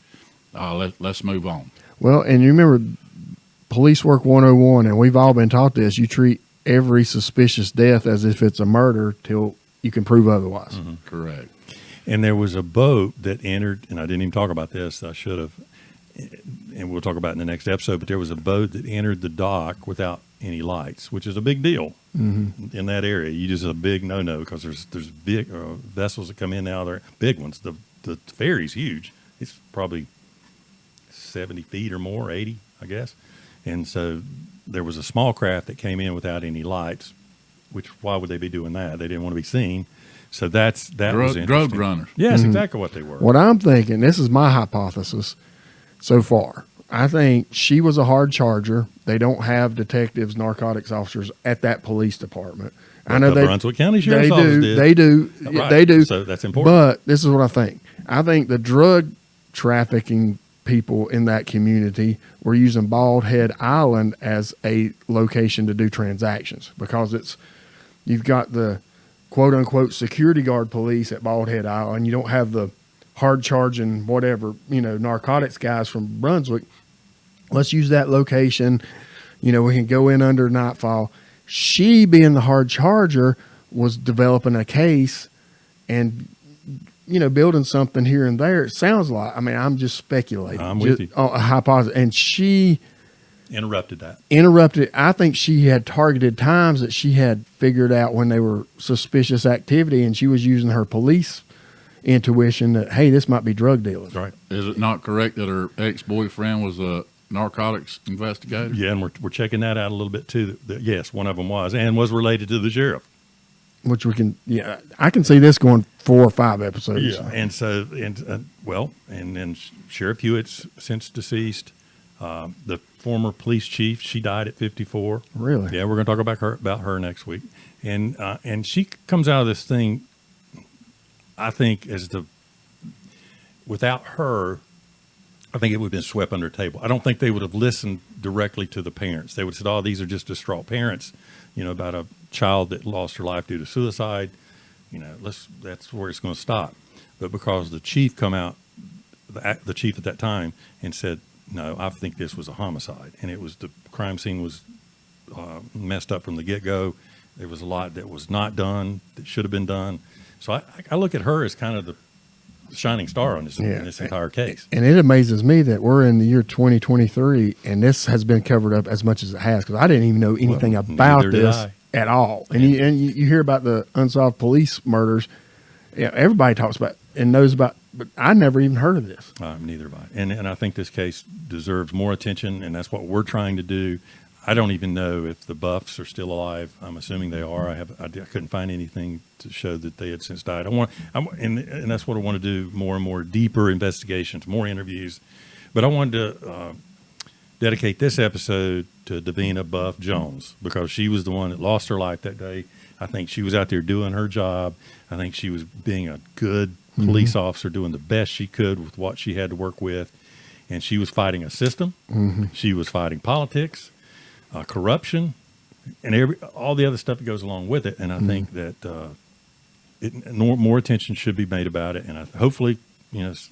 S3: let's move on.
S1: Well, and you remember Police Work 101, and we've all been taught this. You treat every suspicious death as if it's a murder till you can prove otherwise.
S3: Correct.
S2: And there was a boat that entered, and I didn't even talk about this. I should have, and we'll talk about it in the next episode. But there was a boat that entered the dock without any lights, which is a big deal in that area. You just a big no because there's big vessels that come in now. They're big ones. The ferry's huge. It's probably 70 feet or more, 80, I guess. And so there was a small craft that came in without any lights. Which, why would they be doing that? They didn't want to be seen. So that was interesting.
S3: Drug runners.
S2: Yes, exactly what they were.
S1: What I'm thinking, this is my hypothesis so far. I think she was a hard charger. They don't have detectives, narcotics officers at that police department. I know
S2: the Brunswick County Sheriff's Office did.
S1: They do.
S2: Right.
S1: They do.
S2: So that's important.
S1: But this is what I think. I think the drug trafficking people in that community were using Bald Head Island as a location to do transactions because you've got the quote unquote security guard police at Bald Head Island. You don't have the hard charging whatever, narcotics guys from Brunswick. Let's use that location. We can go in under nightfall. She, being the hard charger, was developing a case and building something here and there. It sounds like, I'm just speculating.
S2: I'm with you.
S1: A hypothesis. And she
S2: Interrupted that.
S1: I think she had targeted times that she had figured out when they were suspicious activity, and she was using her police intuition that, hey, this might be drug dealing.
S2: Right.
S3: Is it not correct that her ex-boyfriend was a narcotics investigator?
S2: Yeah, and we're checking that out a little bit too. Yes, one of them was related to the sheriff.
S1: Which I can see this going 4 or 5 episodes.
S2: Yeah, and so and then Sheriff Hewitt's since deceased. The former police chief, she died at 54.
S1: Really?
S2: Yeah, we're going to talk about her next week. And she comes out of this thing, I think, without her, I think it would have been swept under the table. I don't think they would have listened directly to the parents. They would have said, oh, these are just distraught parents, about a child that lost her life due to suicide. That's where it's going to stop. But because the chief the chief at that time, and said, no, I think this was a homicide. And the crime scene was messed up from the get-go. There was a lot that was not done that should have been done. So I look at her as kind of shining star on this in this entire case.
S1: And it amazes me that we're in the year 2023 and this has been covered up as much as it has, because I didn't even know anything about this at all. And you hear about the unsolved police murders. Yeah, everybody talks about and knows about, but I never even heard of this.
S2: Neither have I. And I think this case deserves more attention, and that's what we're trying to do. I don't even know if the Buffs are still alive. I'm assuming they are. I couldn't find anything to show that they had since died. And that's what I want to do, more and more deeper investigations, more interviews. But I wanted to dedicate this episode to Davina Buff Jones, because she was the one that lost her life that day. I think she was out there doing her job. I think she was being a good police officer, doing the best she could with what she had to work with. And she was fighting a system. She was fighting politics, corruption, and all the other stuff that goes along with it. And I think that more attention should be made about it. And hopefully,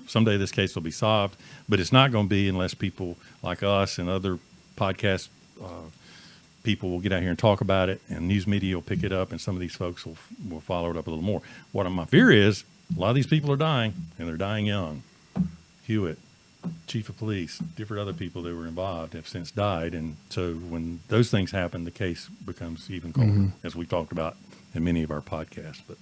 S2: someday this case will be solved. But it's not going to be unless people like us and other podcast people will get out here and talk about it, and news media will pick it up, and some of these folks will follow it up a little more. What my fear is, a lot of these people are dying, and they're dying young. Hewitt, chief of police, different other people that were involved have since died. And so when those things happen, the case becomes even colder, as we talked about in many of our podcasts. But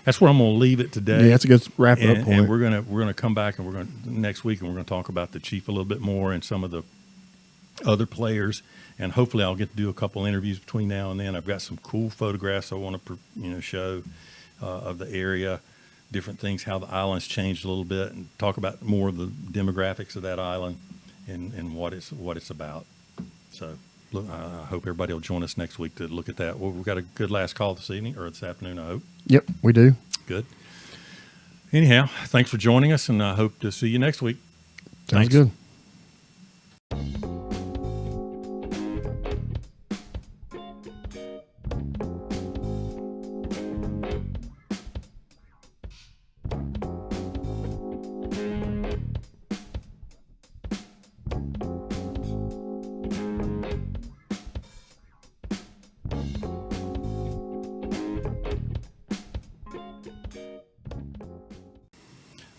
S2: that's where I'm going to leave it today.
S1: Yeah, that's a good wrap up point.
S2: And we're gonna come back, and we're going next week, and we're going to talk about the chief a little bit more and some of the other players. And hopefully I'll get to do a couple interviews between now and then. I've got some cool photographs I want to show of the area, different things, how the island's changed a little bit, and talk about more of the demographics of that island and what it's about. So look, I hope everybody will join us next week to look at that. Well, we've got a good last call this evening, or this afternoon, I hope.
S1: Yep, we do.
S2: Good. Anyhow, thanks for joining us, and I hope to see you next week.
S1: Sounds good.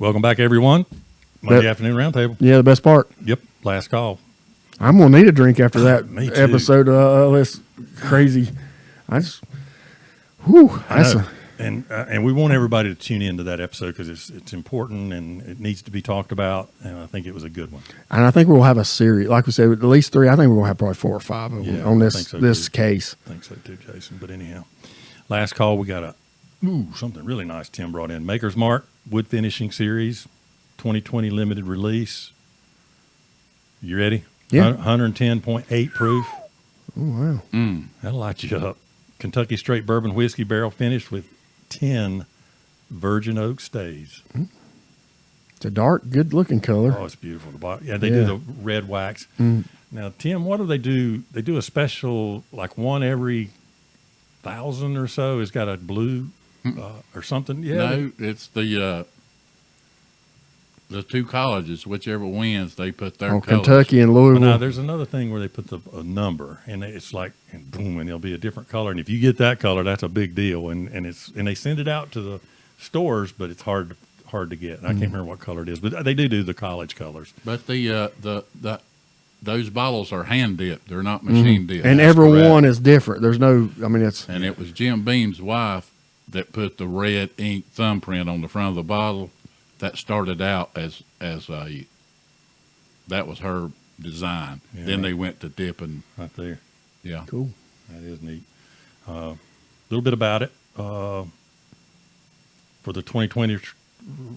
S2: Welcome back, everyone. Monday afternoon roundtable.
S1: Yeah, the best part.
S2: Yep, last call.
S1: I'm gonna need a drink after that
S2: Me too.
S1: episode. That's crazy. And
S2: we want everybody to tune into that episode because it's important and it needs to be talked about. And I think it was a good one.
S1: And I think we'll have a series, like we said, at least 3. I think we're gonna have probably 4 or 5 of them on this case.
S2: I think so too, Jason. But anyhow, last call. We got something really nice. Tim brought in Maker's Mark wood finishing series, 2020 limited release. You ready?
S1: Yeah.
S2: 110.8 proof.
S1: Oh wow.
S2: That'll light you up. Kentucky straight bourbon whiskey barrel finished with 10 virgin oak stays.
S1: It's a dark, good looking color.
S2: Oh, it's beautiful. They do the red wax. Now, Tim, what do? They do a special, like one every 1,000 or so has got a blue or something. Yeah.
S3: No, it's the 2 colleges, whichever wins, they put their colors.
S1: Kentucky and Louisville.
S2: Now, there's another thing where they put a number, and it's like, and boom, and it'll be a different color. And if you get that color, that's a big deal. And they send it out to the stores, but it's hard to get. And I can't remember what color it is, but they do the college colors.
S3: But those bottles are hand dipped; they're not machine dipped.
S1: And every one is different. There's no, it's.
S3: And it was Jim Beam's wife that put the red ink thumbprint on the front of the bottle. That started out as that was her design.
S2: Yeah,
S3: then they went to dipping
S2: right there.
S3: Yeah,
S1: Cool.
S2: That is neat. A little bit about it. For the 2020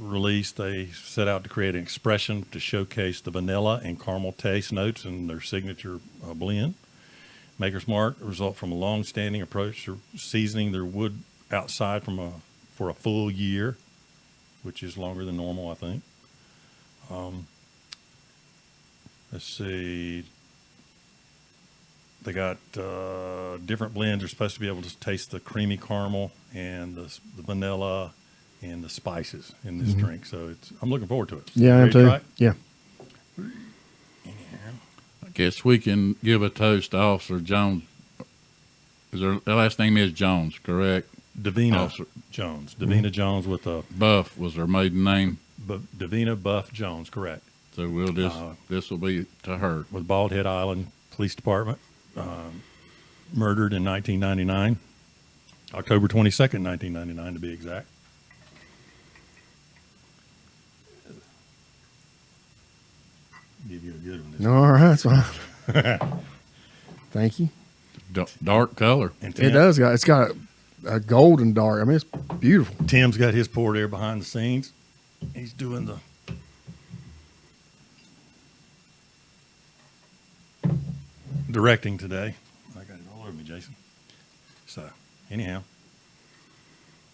S2: release, they set out to create an expression to showcase the vanilla and caramel taste notes in their signature blend. Maker's Mark result from a long-standing approach to seasoning their wood outside for a full year, which is longer than normal, I think. Let's see. They got different blends. They're supposed to be able to taste the creamy caramel and the vanilla and the spices in this drink. So I'm looking forward to it.
S1: Yeah, I am too. Yeah.
S3: I guess we can give a toast to Officer Jones. Their last name is Jones, correct?
S2: Davina
S3: Officer
S2: Jones. Davina Jones with a
S3: Buff was her maiden name.
S2: Davina Buff Jones, correct.
S3: So we'll just this will be to her.
S2: With Bald Head Island Police Department, murdered in 1999, October 22nd, 1999 to be exact. Give you a good one.
S1: All right, that's fine. Thank you.
S3: Dark color.
S2: And
S1: It does. It's got a golden dark. I mean, it's beautiful.
S2: Tim's got his pour there behind the scenes. He's doing the directing today. I got it all over me, Jason. So, anyhow,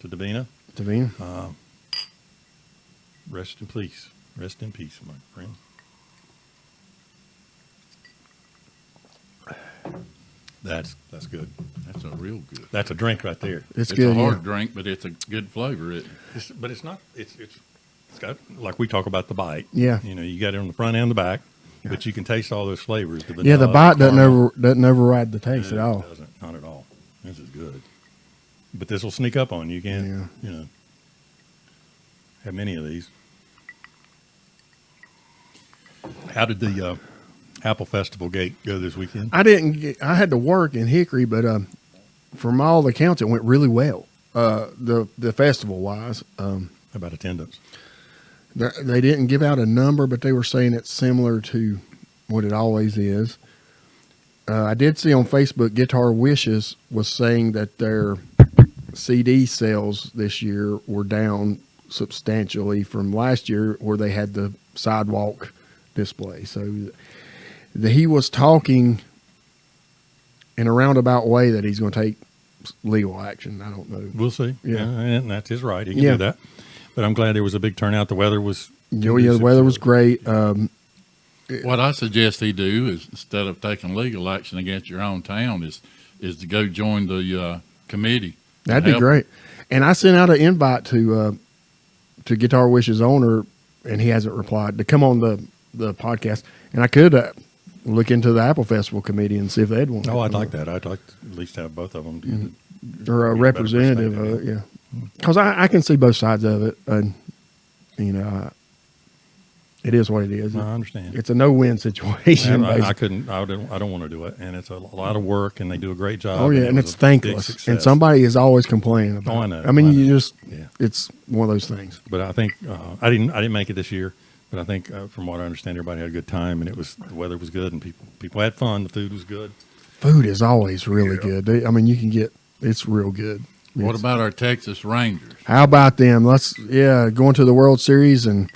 S2: to Davina, rest in peace. Rest in peace, my friend. That's good.
S3: That's a real good.
S2: That's a drink right there.
S1: It's
S3: It's
S1: good.
S3: a hard
S1: Yeah.
S3: drink, but it's a good flavor.
S2: But it's not. It's got, like we talk about the bite.
S1: Yeah.
S2: You know, you got it on the front and the back, but you can taste all those flavors. The
S1: Yeah, the
S2: vanilla,
S1: bite doesn't
S2: caramel.
S1: doesn't override the taste at
S2: It
S1: all.
S2: doesn't. Not at all. This is good. But this will sneak up on you. You can't,
S1: Yeah.
S2: you know, have many of these. How did the Apple Festival gate go this weekend?
S1: I had to work in Hickory, but from all the accounts, it went really well. The festival wise,
S2: How about attendance?
S1: they didn't give out a number, but they were saying it's similar to what it always is. I did see on Facebook, Guitar Wishes was saying that their CD sales this year were down substantially from last year, where they had the sidewalk display. So he was talking in a roundabout way that he's going to take legal action. I don't know.
S2: We'll see.
S1: Yeah.
S2: And that's his right. He can
S1: Yeah.
S2: do that. But I'm glad there was a big turnout. The weather was.
S1: Yeah, the weather was great.
S3: What I suggest he do is, instead of taking legal action against your own town, is to go join the committee.
S1: That'd be
S3: Help.
S1: great. And I sent out an invite to Guitar Wishes owner, and he hasn't replied, to come on the podcast. And I could look into the Apple Festival committee and see if they'd want.
S2: Oh, I'd like that. I'd like to at least have both of them.
S1: or a
S2: Get a better
S1: representative of it. Yeah, because I can see both sides of it, and it is what it is.
S2: I understand.
S1: It's a no-win situation.
S2: And I
S1: basically.
S2: couldn't. I don't want to do it, and it's a lot of work, and they do a great job.
S1: Oh yeah, and
S2: it
S1: it's
S2: was a big
S1: thankless.
S2: success.
S1: And somebody is always complaining about.
S2: Oh, I know.
S1: I mean,
S2: I
S1: you
S2: know.
S1: just
S2: Yeah.
S1: it's one of those things.
S2: But I think I didn't make it this year. But I think from what I understand, everybody had a good time, and the weather was good, and people had fun. The food was good.
S1: Food is always really good. You can get it's real good.
S3: What
S1: It's-
S3: about our Texas Rangers?
S1: How about them? Going to the World Series, and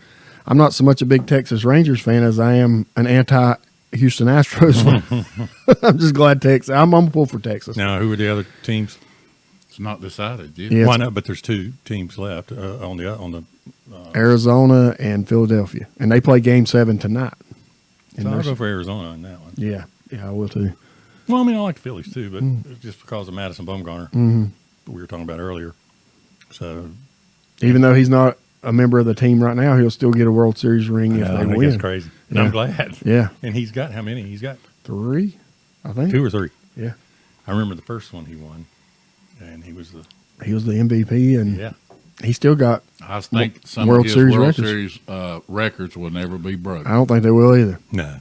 S1: I'm not so much a big Texas Rangers fan as I am an anti-Houston Astros fan. I'm just glad Texas. I'm pull for Texas.
S2: Now, who are the other teams?
S3: It's not decided yet.
S1: Yeah.
S2: Why not? But there's two teams left on the.
S1: Arizona and Philadelphia, and they play Game 7 tonight. And
S2: So I'll
S1: there's-
S2: go for Arizona on that one.
S1: yeah, I will too.
S2: Well, I mean, I like the Phillies too, but it's just because of Madison Bumgarner, we were talking about earlier. So
S1: Even though he's not a member of the team right now, he'll still get a World Series ring if
S2: I
S1: they
S2: think
S1: win.
S2: that's crazy. And
S1: Yeah.
S2: I'm glad.
S1: Yeah,
S2: And he's got how many? He's got
S1: 3, I think.
S2: 2 or 3.
S1: Yeah,
S2: I remember the first one he won, and he was
S1: he was the MVP, and
S2: yeah.
S1: he still got.
S3: I think some
S1: World
S3: of his
S1: Series
S3: World
S1: records.
S3: Series records will never be broken.
S1: I don't think they will either.
S2: No,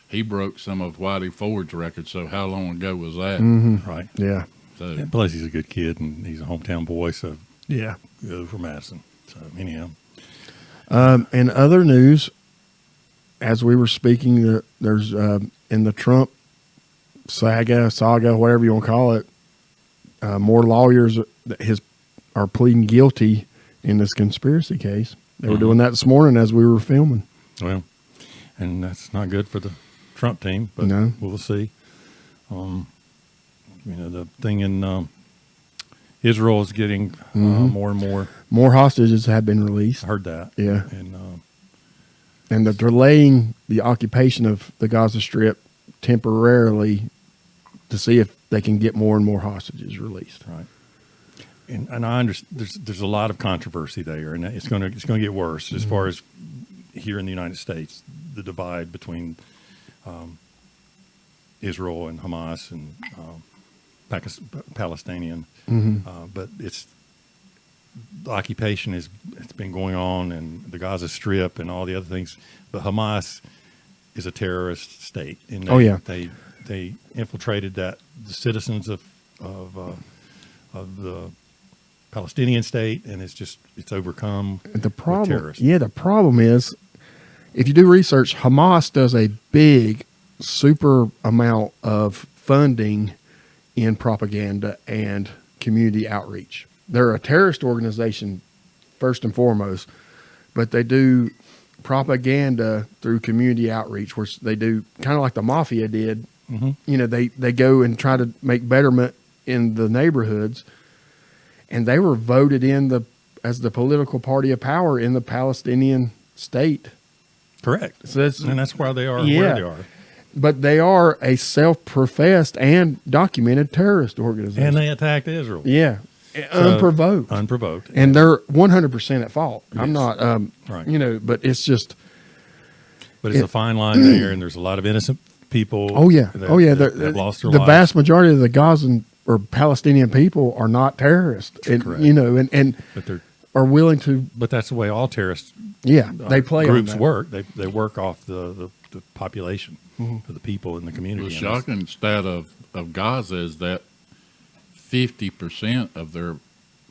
S3: He broke some of Whitey Ford's records. So how long ago was that?
S2: right.
S1: Yeah,
S3: So
S2: And plus, he's a good kid, and he's a hometown boy, so
S1: yeah.
S2: go for Madison. So anyhow,
S1: In other news, as we were speaking, there's in the Trump saga, whatever you want to call it, more lawyers are pleading guilty in this conspiracy case. They were doing that this morning as we were filming.
S2: well, and that's not good for the Trump team, but
S1: No.
S2: we'll see. The thing in Israel is getting more and more.
S1: More hostages have been released.
S2: I heard that.
S1: Yeah.
S2: And
S1: And they're delaying the occupation of the Gaza Strip temporarily to see if they can get more and more hostages released.
S2: right. And I understand there's a lot of controversy there, and it's going to get worse as far as here in the United States, the divide between Israel and Hamas and Palestinian. But the occupation it's been going on, and the Gaza Strip and all the other things. But Hamas is a terrorist state, and they infiltrated the citizens of the Palestinian state, and it's overcome
S1: The problem,
S2: with terrorists.
S1: yeah, the problem is, if you do research, Hamas does a big, super amount of funding in propaganda and community outreach. They're a terrorist organization first and foremost, but they do propaganda through community outreach, which they do kind of like the mafia did.
S2: Mm-hmm.
S1: You know, they go and try to make betterment in the neighborhoods, and they were voted in as the political party of power in the Palestinian state.
S2: Correct.
S1: So
S2: that's why they are
S1: Yeah.
S2: where they are.
S1: But they are a self-professed and documented terrorist organization.
S2: And they attacked Israel.
S1: Yeah,
S2: So,
S1: unprovoked.
S2: Unprovoked.
S1: And they're 100% at fault. I'm
S2: Yes.
S1: not,
S2: Right.
S1: you know, but it's just,
S2: But it's a fine line there, and there's a lot of innocent people.
S1: oh yeah,
S2: that have lost their
S1: the
S2: lives.
S1: vast majority of the Gazan or Palestinian people are not terrorists, and
S2: Correct.
S1: you know, and
S2: But they're
S1: are willing to,
S2: but that's the way all terrorist
S1: they play
S2: groups
S1: on that.
S2: work. They work off the population,
S1: Mm-hmm.
S2: of the people in the community.
S3: The
S2: And that's-
S3: shocking stat of Gaza is that 50% of their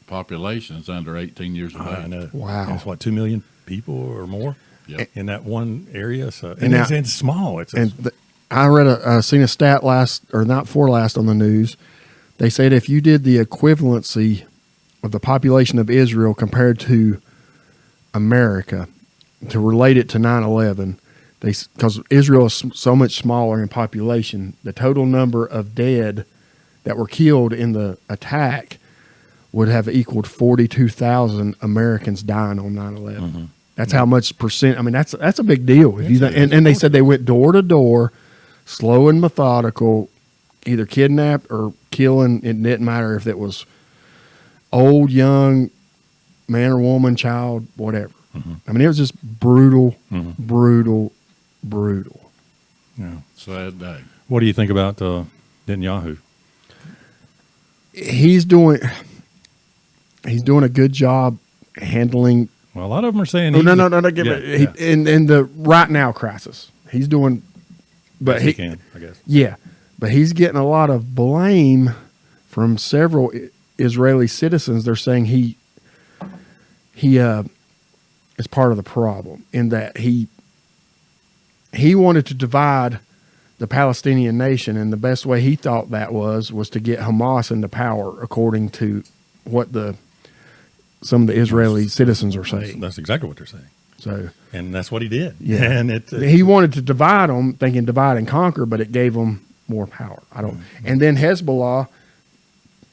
S3: population is under 18 years of age.
S2: I know.
S1: Wow.
S2: And it's what, 2 million people or more
S3: Yep.
S2: in that one area. So
S1: And
S2: and
S1: now-
S2: it's small. It's
S1: And I read seen a stat last or not for last on the news. They said if you did the equivalency of the population of Israel compared to America to relate it to 9/11, because Israel is so much smaller in population, the total number of dead that were killed in the attack would have equaled 42,000 Americans dying on 9/11. That's how much percent. I mean, that's a big deal. If you
S2: Yes, it is.
S1: and they said they went door to door, slow and methodical, either kidnapped or killing. It didn't matter if it was old, young, man or woman, child, whatever. I mean, it was just brutal, brutal, brutal.
S2: yeah.
S3: Sad day.
S2: What do you think about Netanyahu?
S1: He's doing a good job handling.
S2: Well, a lot of them are saying
S1: No,
S2: he's
S1: no,
S2: the-
S1: give
S2: yeah,
S1: it.
S2: yeah.
S1: In the right now crisis, he's doing. But
S2: Best he can, I guess.
S1: Yeah, but he's getting a lot of blame from several Israeli citizens. They're saying he is part of the problem in that he wanted to divide the Palestinian nation, and the best way he thought that was to get Hamas into power, according to what some of the Israeli citizens are saying.
S2: That's exactly what they're saying.
S1: So
S2: And that's what he did.
S1: Yeah.
S2: And
S1: he wanted to divide them, thinking divide and conquer, but it gave them more power. I don't. And then Hezbollah,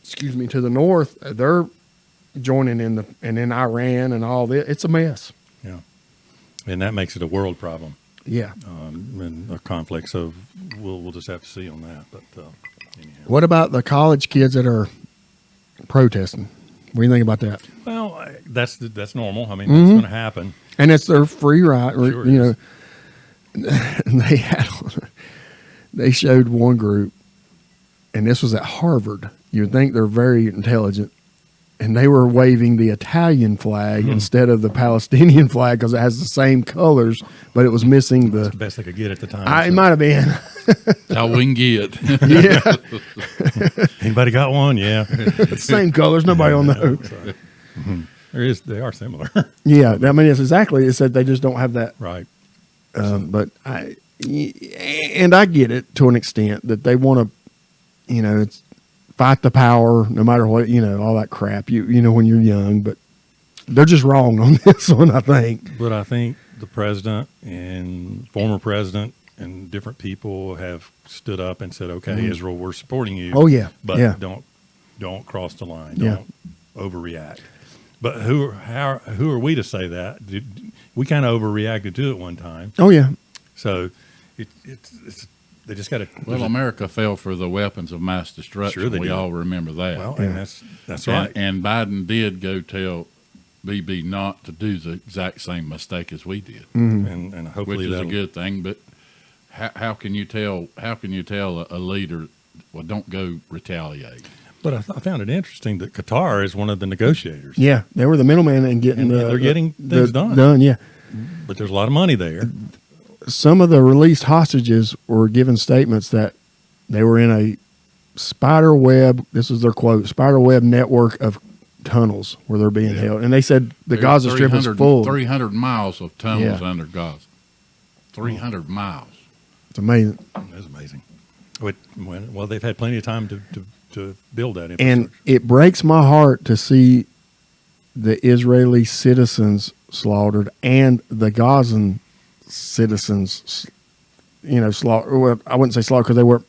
S1: to the north, they're joining in and in Iran and all this. It's a mess.
S2: yeah. And that makes it a world problem.
S1: Yeah.
S2: And a conflict. So we'll just have to see on that. But anyhow.
S1: What about the college kids that are protesting? What do you think about that?
S2: Well, that's normal. I mean, that's going to happen.
S1: And it's their free right.
S2: Sure
S1: You
S2: it
S1: know, they showed one group, and this was at Harvard. You would think they're very intelligent, and they were waving the Italian flag instead of the Palestinian flag because it has the same colors, but it was missing
S2: It's the
S1: the.
S2: best they could get at the time.
S1: It
S2: so.
S1: might have been.
S3: That's how we can get.
S1: Yeah,
S2: Anybody got one? Yeah.
S1: it's the same colors. Nobody will know.
S2: So, they are similar.
S1: Yeah, I mean it's exactly. It said they just don't have that.
S2: Right.
S1: But I get it to an extent that they want to, it's fight the power no matter what, all that crap. You know when you're young, but they're just wrong on this one, I think.
S2: But I think the president and former president and different people have stood up and said, "Okay, Israel, we're supporting you."
S1: Oh yeah,
S2: but
S1: yeah.
S2: don't cross the line.
S1: Yeah.
S2: Don't overreact. But who are we to say that? We kind of overreacted to it one time.
S1: Oh yeah,
S2: So it's they just got to.
S3: Well, America fell for the weapons of mass destruction.
S2: Sure they
S3: we
S2: did.
S3: all remember that.
S2: Well,
S1: Yeah.
S2: and that's right.
S3: And Biden did go tell BB not to do the exact same mistake as we did,
S2: and
S3: which
S2: hopefully
S3: is a
S2: that'll
S3: good thing. But how can you tell a leader, well, don't go retaliate?
S2: But I found it interesting that Qatar is one of the negotiators.
S1: Yeah, they were the middleman in getting
S2: And they're getting things done.
S1: Done, yeah.
S2: But there's a lot of money there.
S1: Some of the released hostages were given statements that they were in a spider web. This is their quote: "Spider web network of tunnels where they're being held." And they said the Gaza Strip is full.
S3: 300 miles of tunnels
S1: Yeah.
S3: under Gaza. 300 miles.
S1: It's amazing.
S2: That's amazing. Well, they've had plenty of time to build that infrastructure.
S1: And it breaks my heart to see the Israeli citizens slaughtered and the Gazan citizens, slaughtered. Well, I wouldn't say slaughtered because they were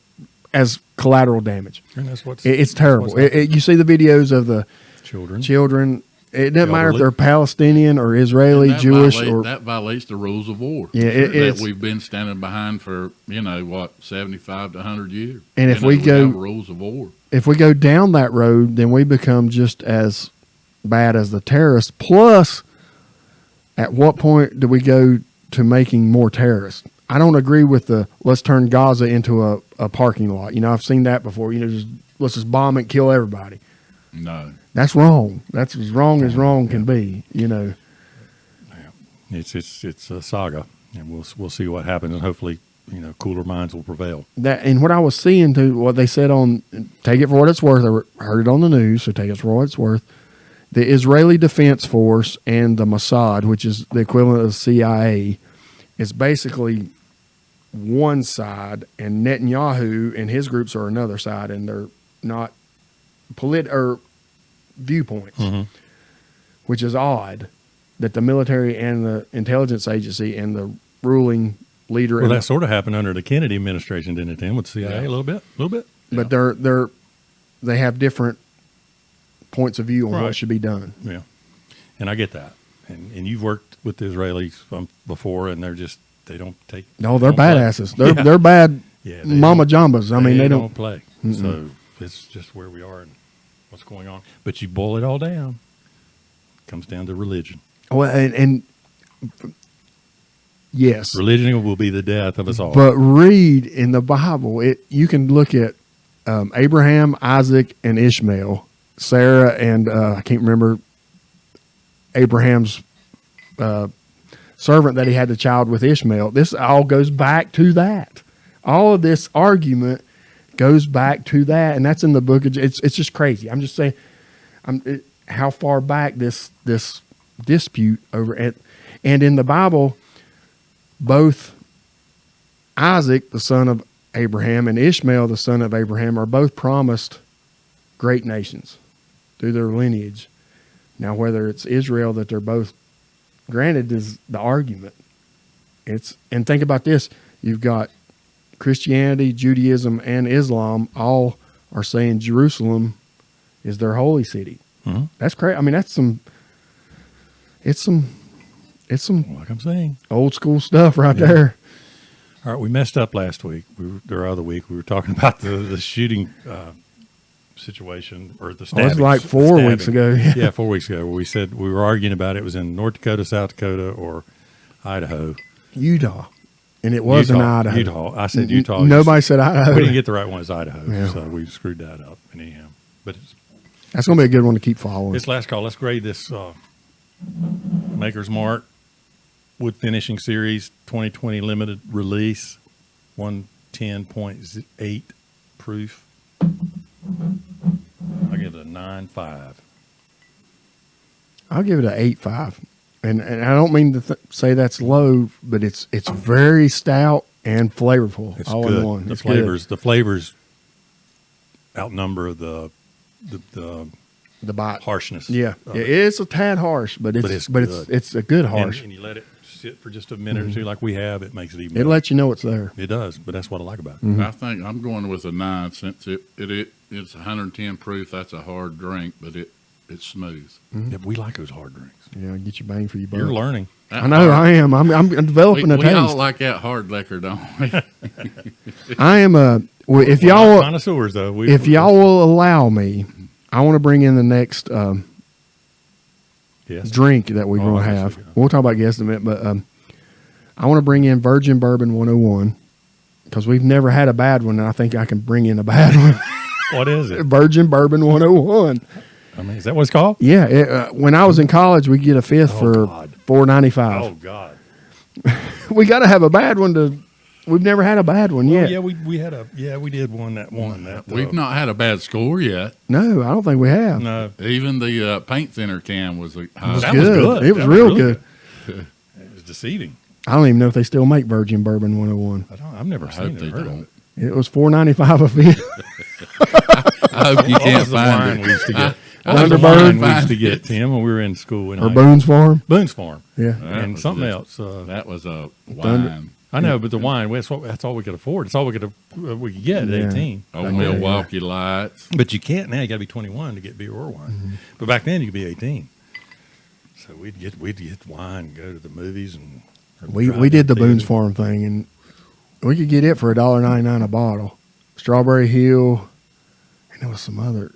S1: as collateral damage.
S2: And that's what's
S1: It's terrible. You see the videos of the children. It doesn't matter if they're Palestinian or Israeli, Jewish,
S3: that violates the rules of war.
S1: Yeah,
S3: that we've been standing behind for 75 to 100 years.
S1: And if
S3: we
S1: go
S3: have rules of war,
S1: if we go down that road, then we become just as bad as the terrorists. Plus, at what point do we go to making more terrorists? I don't agree with let's turn Gaza into a parking lot. I've seen that before. Let's just bomb it, kill everybody.
S3: No.
S1: That's wrong. That's as wrong can be.
S2: Yeah. It's a saga, and we'll see what happens, and hopefully, cooler minds will prevail.
S1: And what I was seeing too, what they said take it for what it's worth. I heard it on the news, so take it for what it's worth. The Israeli Defense Force and the Mossad, which is the equivalent of the CIA, is basically one side, and Netanyahu and his groups are another side, and they're not viewpoints, which is odd that the military and the intelligence agency and the ruling leader.
S2: Well, that sort of happened under the Kennedy administration, didn't it, Tim, with the CIA a little bit?
S1: But they have different points of view on what should be done.
S2: Yeah, and I get that. And you've worked with the Israelis before, and they don't take.
S1: No, they're badasses. They're bad.
S2: Yeah,
S1: mama jambas. I mean, they don't
S2: play. Mm-mm. So it's just where we are and what's going on. But you boil it all down, it comes down to religion.
S1: Well, and yes,
S2: religion will be the death of us all.
S1: But read in the Bible, you can look at Abraham, Isaac, and Ishmael, Sarah, and I can't remember Abraham's servant that he had the child with Ishmael. This all goes back to that. All of this argument goes back to that, and that's in the book of. It's just crazy. I'm just saying, how far back this dispute over it, and in the Bible, both Isaac, the son of Abraham, and Ishmael, the son of Abraham, are both promised great nations through their lineage. Now, whether it's Israel that they're both granted is the argument. And think about this: you've got Christianity, Judaism, and Islam all are saying Jerusalem is their holy city. Mm-hmm. That's crazy. I mean, it's some
S2: like I'm saying,
S1: old school stuff right there.
S2: All right, we messed up last week. Or other week, we were talking about the shooting situation or the stabbing.
S1: It was like 4 weeks ago.
S2: Yeah, 4 weeks ago. Where we said we were arguing about it was in North Dakota, South Dakota, or Idaho.
S1: Utah. And it was in Idaho.
S2: Utah. I said Utah.
S1: Nobody said Idaho.
S2: We didn't get the right one as Idaho, so we screwed that up. Anyhow, but
S1: that's going to be a good one to keep following.
S2: It's last call. Let's grade this Maker's Mark Wood Finishing Series 2020 limited release 110.8 proof. I'll give it a 9.5.
S1: I'll give it an 8.5. And I don't mean to say that's low, but it's very stout and flavorful.
S2: It's
S1: all
S2: good.
S1: in one.
S2: The flavors outnumber the
S1: bite
S2: harshness.
S1: Yeah, it's a tad harsh, but it's a good harsh.
S2: And you let it sit for just a minute or two, like we have. It makes it even.
S1: It lets you know it's there.
S2: It does, but that's what I like about it.
S3: Mm-hmm. I think I'm going with a 9 since it's 110 proof. That's a hard drink, but it's smooth.
S2: Mm-hmm. Yeah, we like those hard drinks.
S1: Yeah, get your bang for your buck.
S2: You're learning.
S1: I know I am. I'm developing a taste.
S3: We all like that hard liquor, don't we?
S1: I am if y'all
S2: connoisseurs though.
S1: If y'all will allow me, I want to bring in the next drink that we're going to have. We'll talk about guests in a minute, but I want to bring in Virgin Bourbon 101 because we've never had a bad one, and I think I can bring in a bad one.
S2: What is it?
S1: Virgin Bourbon 101.
S2: I mean, is that what it's called?
S1: Yeah. When I was in college, we get a fifth for
S2: God.
S1: $4.95.
S2: Oh God.
S1: We got to have a bad one to. We've never had a bad one yet.
S2: Yeah, we had a we did that.
S3: We've not had a bad score yet.
S1: No, I don't think we have.
S2: No,
S3: Even the paint thinner can was a high.
S1: It was
S2: that
S1: good.
S2: was good.
S1: It was
S2: That was
S1: real
S2: really
S1: good.
S2: it was deceiving.
S1: I don't even know if they still make Virgin Bourbon 101.
S2: I've never
S3: I
S2: seen
S3: hope
S2: it.
S3: they
S2: Heard of
S3: don't.
S2: it.
S1: It was $4.95 a fifth.
S3: I hope you
S2: What
S3: can't
S2: was the
S3: find
S2: wine
S3: it.
S2: we used to get?
S3: I
S2: What was the
S1: Thunderbird?
S2: wine we used to get, Tim, when we were in school in
S1: Or
S2: high
S1: Boone's Farm.
S2: Boone's Farm,
S1: Yeah.
S3: That
S2: and
S3: was
S2: something
S3: just-
S2: else.
S3: That was a
S1: Thunder-
S3: wine.
S2: I know, but the wine that's all we could afford. It's all we could get at
S1: Yeah.
S2: 18.
S3: Old
S1: Okay,
S3: Milwaukee Lights.
S2: But you can't now. You got to be 21 to get beer or wine.
S1: Mm-hmm.
S2: But back then you could be 18. So we'd get wine, and go to the movies, and
S1: We did the Boone's Farm thing, and we could get it for $1.99 a bottle. Strawberry Hill, and there was some other.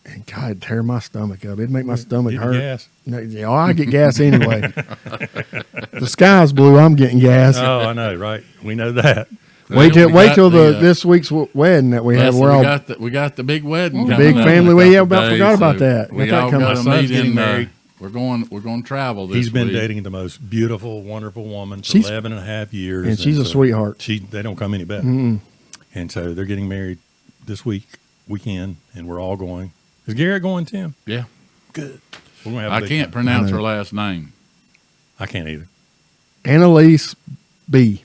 S1: And God, it'd tear my stomach up. It'd make my stomach
S2: Get
S1: hurt.
S2: gas.
S1: No, yeah, I get gas anyway. The sky's blue. I'm getting gas.
S2: Oh, I know, right? We know that.
S1: wait till
S3: We got
S1: this week's wedding that we have.
S3: Plus,
S1: We're all
S3: we got the big wedding.
S1: The
S3: coming
S1: big
S3: up
S1: family
S3: in a
S1: wedding. Yeah,
S3: couple
S1: about
S3: days,
S1: forgot about
S3: so
S1: that.
S3: We
S1: Got that
S3: all
S1: coming.
S3: got
S2: My
S3: a
S2: son's
S3: meeting.
S2: getting married.
S3: We're going to travel this
S2: He's been
S3: week.
S2: dating the most beautiful, wonderful woman for
S1: She's-
S2: 11 and a half years.
S1: and she's a
S2: so
S1: sweetheart.
S2: They don't come any better.
S1: Mm-mm.
S2: And so they're getting married this weekend, and we're all going. Is Garrett going, Tim?
S3: Yeah,
S2: Good. We're gonna have a
S3: I
S2: big
S3: can't
S2: time.
S3: pronounce
S1: I know.
S3: her last name.
S2: I can't either.
S1: Annalise B.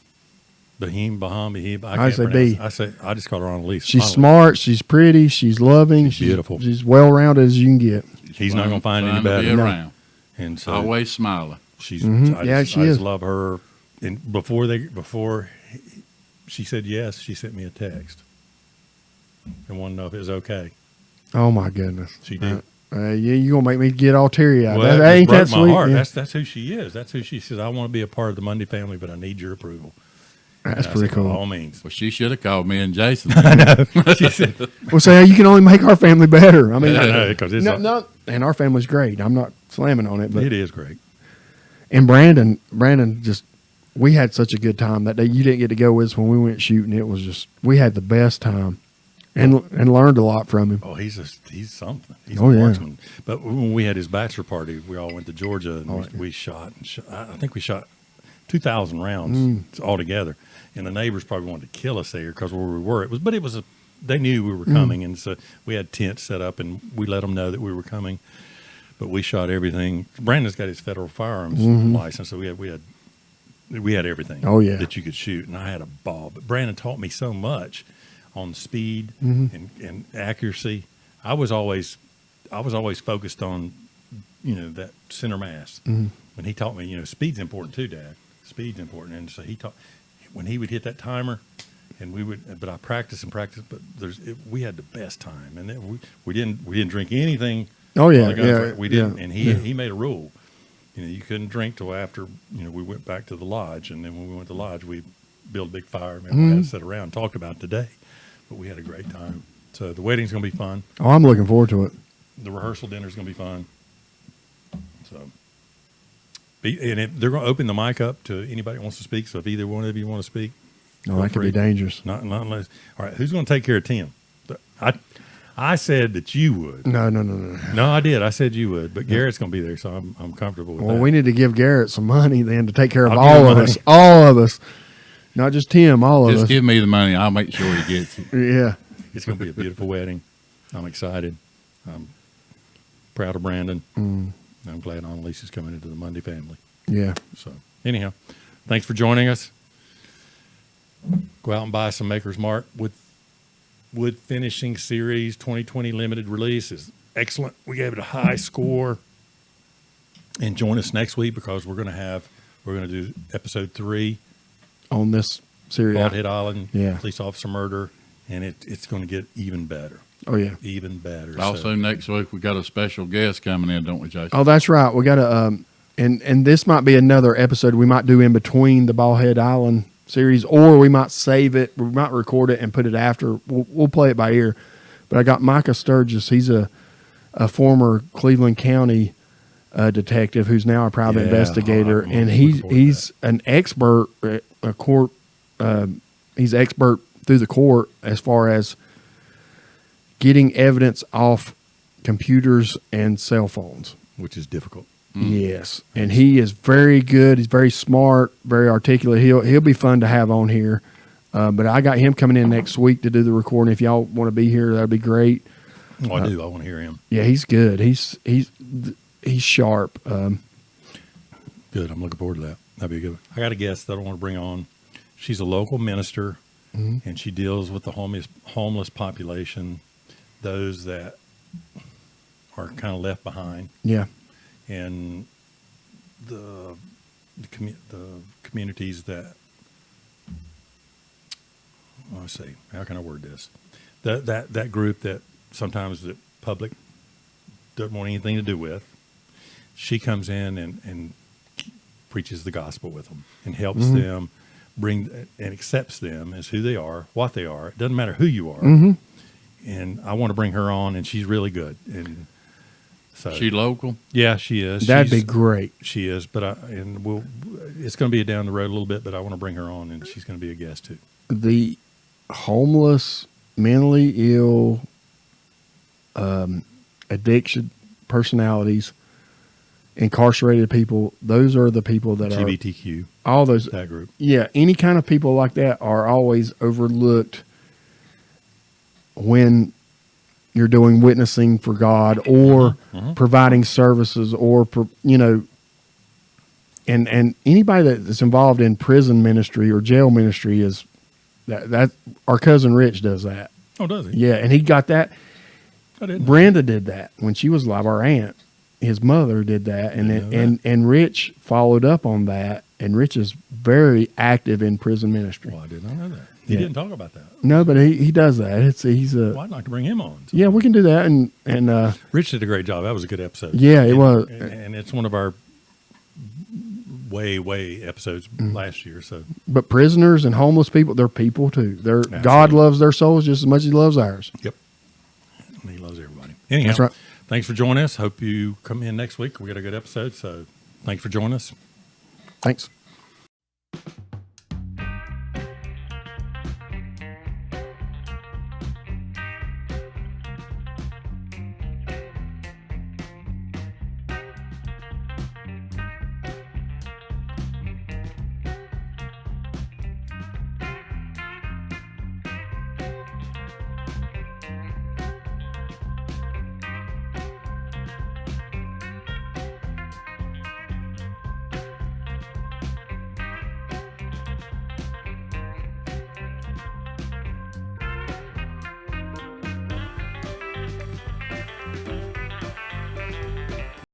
S2: Bahim.
S1: I say B.
S2: I just call her Annalise.
S1: She's
S2: Annalise.
S1: smart. She's pretty. She's loving.
S2: She's beautiful.
S1: She's well rounded as you can get.
S2: He's not going to find any
S3: Fun to be
S2: better.
S3: around.
S2: And so
S3: Always smiling.
S2: she's.
S1: Mhm.
S2: I
S1: Yeah,
S2: just,
S1: she
S2: I
S1: is.
S2: just love her. And before she said yes, she sent me a text and wanted to know if it was okay.
S1: Oh my goodness.
S2: She did.
S1: Yeah, you gonna make me get all teary eyed.
S2: Well,
S1: That
S2: that
S1: ain't
S2: just
S1: that
S2: broke my
S1: sweet.
S2: heart.
S1: Yeah.
S2: That's who she is. That's who she says. I want to be a part of the Munday family, but I need your approval.
S1: That's
S2: And I
S1: pretty
S2: said, By
S1: cool.
S2: all means.
S3: Well, she should have called me and Jason.
S2: She said,
S1: Well, say you can only make our family better. I mean,
S2: I know, because it's
S1: no, and our family's great. I'm not slamming on it, but
S2: it is great.
S1: and Brandon just we had such a good time that day. You didn't get to go with us when we went shooting. It was just we had the best time, and learned a lot from him.
S2: Oh, he's something. He's
S1: Oh,
S2: a
S1: yeah.
S2: marksman. But when we had his bachelor party, we all went to Georgia and
S1: Oh, yeah.
S2: we shot. I think we shot 2,000 rounds
S1: Mm.
S2: altogether. And the neighbors probably wanted to kill us there because where we were, they knew we were coming, and so we had tents set up and we let them know that we were coming. But we shot everything. Brandon's got his federal firearms license, so we had everything.
S1: Oh, yeah.
S2: That you could shoot, and I had a ball. But Brandon taught me so much on speed and accuracy. I was always focused on that center mass. When he taught me, speed's important too, Dad. Speed's important, and so he taught when he would hit that timer, and we would. But I practiced. But we had the best time, and then we didn't drink anything.
S1: Oh
S2: on
S1: yeah,
S2: the gun
S1: yeah,
S2: track. We didn't,
S1: yeah,
S2: and
S1: yeah.
S2: he made a rule. You couldn't drink till after we went back to the lodge, and then when we went to the lodge, we built a big fire and we had to sit around and talked about today. But we had a great time. So the wedding's going to be fun.
S1: Oh, I'm looking forward to it.
S2: The rehearsal dinner's going to be fun. So, they're going to open the mic up to anybody who wants to speak. So if either one of you want to speak,
S1: No,
S2: feel
S1: that could
S2: free.
S1: be dangerous.
S2: Not unless. All right, who's going to take care of Tim? I said that you would.
S1: No.
S2: No, I did. I said you would, but Garrett's going to be there, so I'm comfortable with
S1: Well,
S2: that.
S1: we need to give Garrett some money then to take care of
S2: I'll give
S1: all
S2: him
S1: of
S2: money.
S1: us. All of us. Not just Tim, all of
S3: Just
S1: us.
S3: give me the money. I'll make sure he gets it.
S1: Yeah.
S2: It's going to be a beautiful wedding. I'm excited. I'm proud of Brandon. I'm glad Annalise is coming into the Munday family.
S1: Yeah.
S2: So, anyhow, thanks for joining us. Go out and buy some Maker's Mark Wood Finishing Series 2020 limited release is excellent. We gave it a high score. And join us next week because we're going to do episode 3,
S1: On this series.
S2: Bald Head Island,
S1: Yeah.
S2: police officer murder, and it's going to get even better.
S1: Oh yeah.
S2: Even better.
S3: Also, next week we got a special guest coming in, don't we, Jason?
S1: Oh, that's right. We got to and this might be another episode we might do in between the Bald Head Island series, or we might save it. We might record it and put it after. We'll play it by ear. But I got Micah Sturgis. He's a former Cleveland County detective who's now a private
S2: Yeah,
S1: investigator,
S2: I'm
S1: and
S2: looking forward to
S1: he's an expert at a court. He's expert through the court as far as getting evidence off computers and cell phones.
S2: Which is difficult.
S1: Yes, and he is very good. He's very smart, very articulate. He'll be fun to have on here. But I got him coming in next week to do the recording. If y'all want to be here, that'd be great.
S2: Oh, I do. I want to hear him.
S1: Yeah, he's good. He's sharp.
S2: Good. I'm looking forward to that. That'd be good. I got a guest that I want to bring on. She's a local minister, and she deals with the homeless population, those that are kind of left behind,
S1: Yeah,
S2: and the communities that. Let's see. How can I word this? That group that sometimes the public doesn't want anything to do with. She comes in and preaches the gospel with them and helps them bring and accepts them as who they are, what they are. It doesn't matter who you are. And I want to bring her on, and she's really good. And so
S3: She local?
S2: yeah, she is.
S1: that'd be great.
S2: She is, but it's going to be down the road a little bit, but I want to bring her on, and she's going to be a guest too.
S1: The homeless, mentally ill, addiction, personalities, incarcerated people, those are the people that
S2: LGBTQ,
S1: are all those.
S2: that group.
S1: Yeah, any kind of people like that are always overlooked when you're doing witnessing for God or providing services or, and anybody that's involved in prison ministry or jail ministry is that our cousin Rich does that.
S2: Oh, does he?
S1: Yeah, and he got that.
S2: I didn't.
S1: Brenda did that when she was alive. Our aunt, his mother, did that, and Rich followed up on that. And Rich is very active in prison ministry.
S2: Well, I did not know that. He didn't talk about that.
S1: No, but he does that. He's a
S2: Well, I'd like to bring him on.
S1: yeah. We can do that, and
S2: Rich did a great job. That was a good episode.
S1: Yeah, it was.
S2: And it's one of our way episodes last year. So
S1: but prisoners and homeless people, they're people too. God loves their souls just as much as He loves ours.
S2: yep, and he loves everybody. Anyhow,
S1: That's right.
S2: Thanks for joining us. Hope you come in next week. We got a good episode. So thanks for joining us.
S1: Thanks.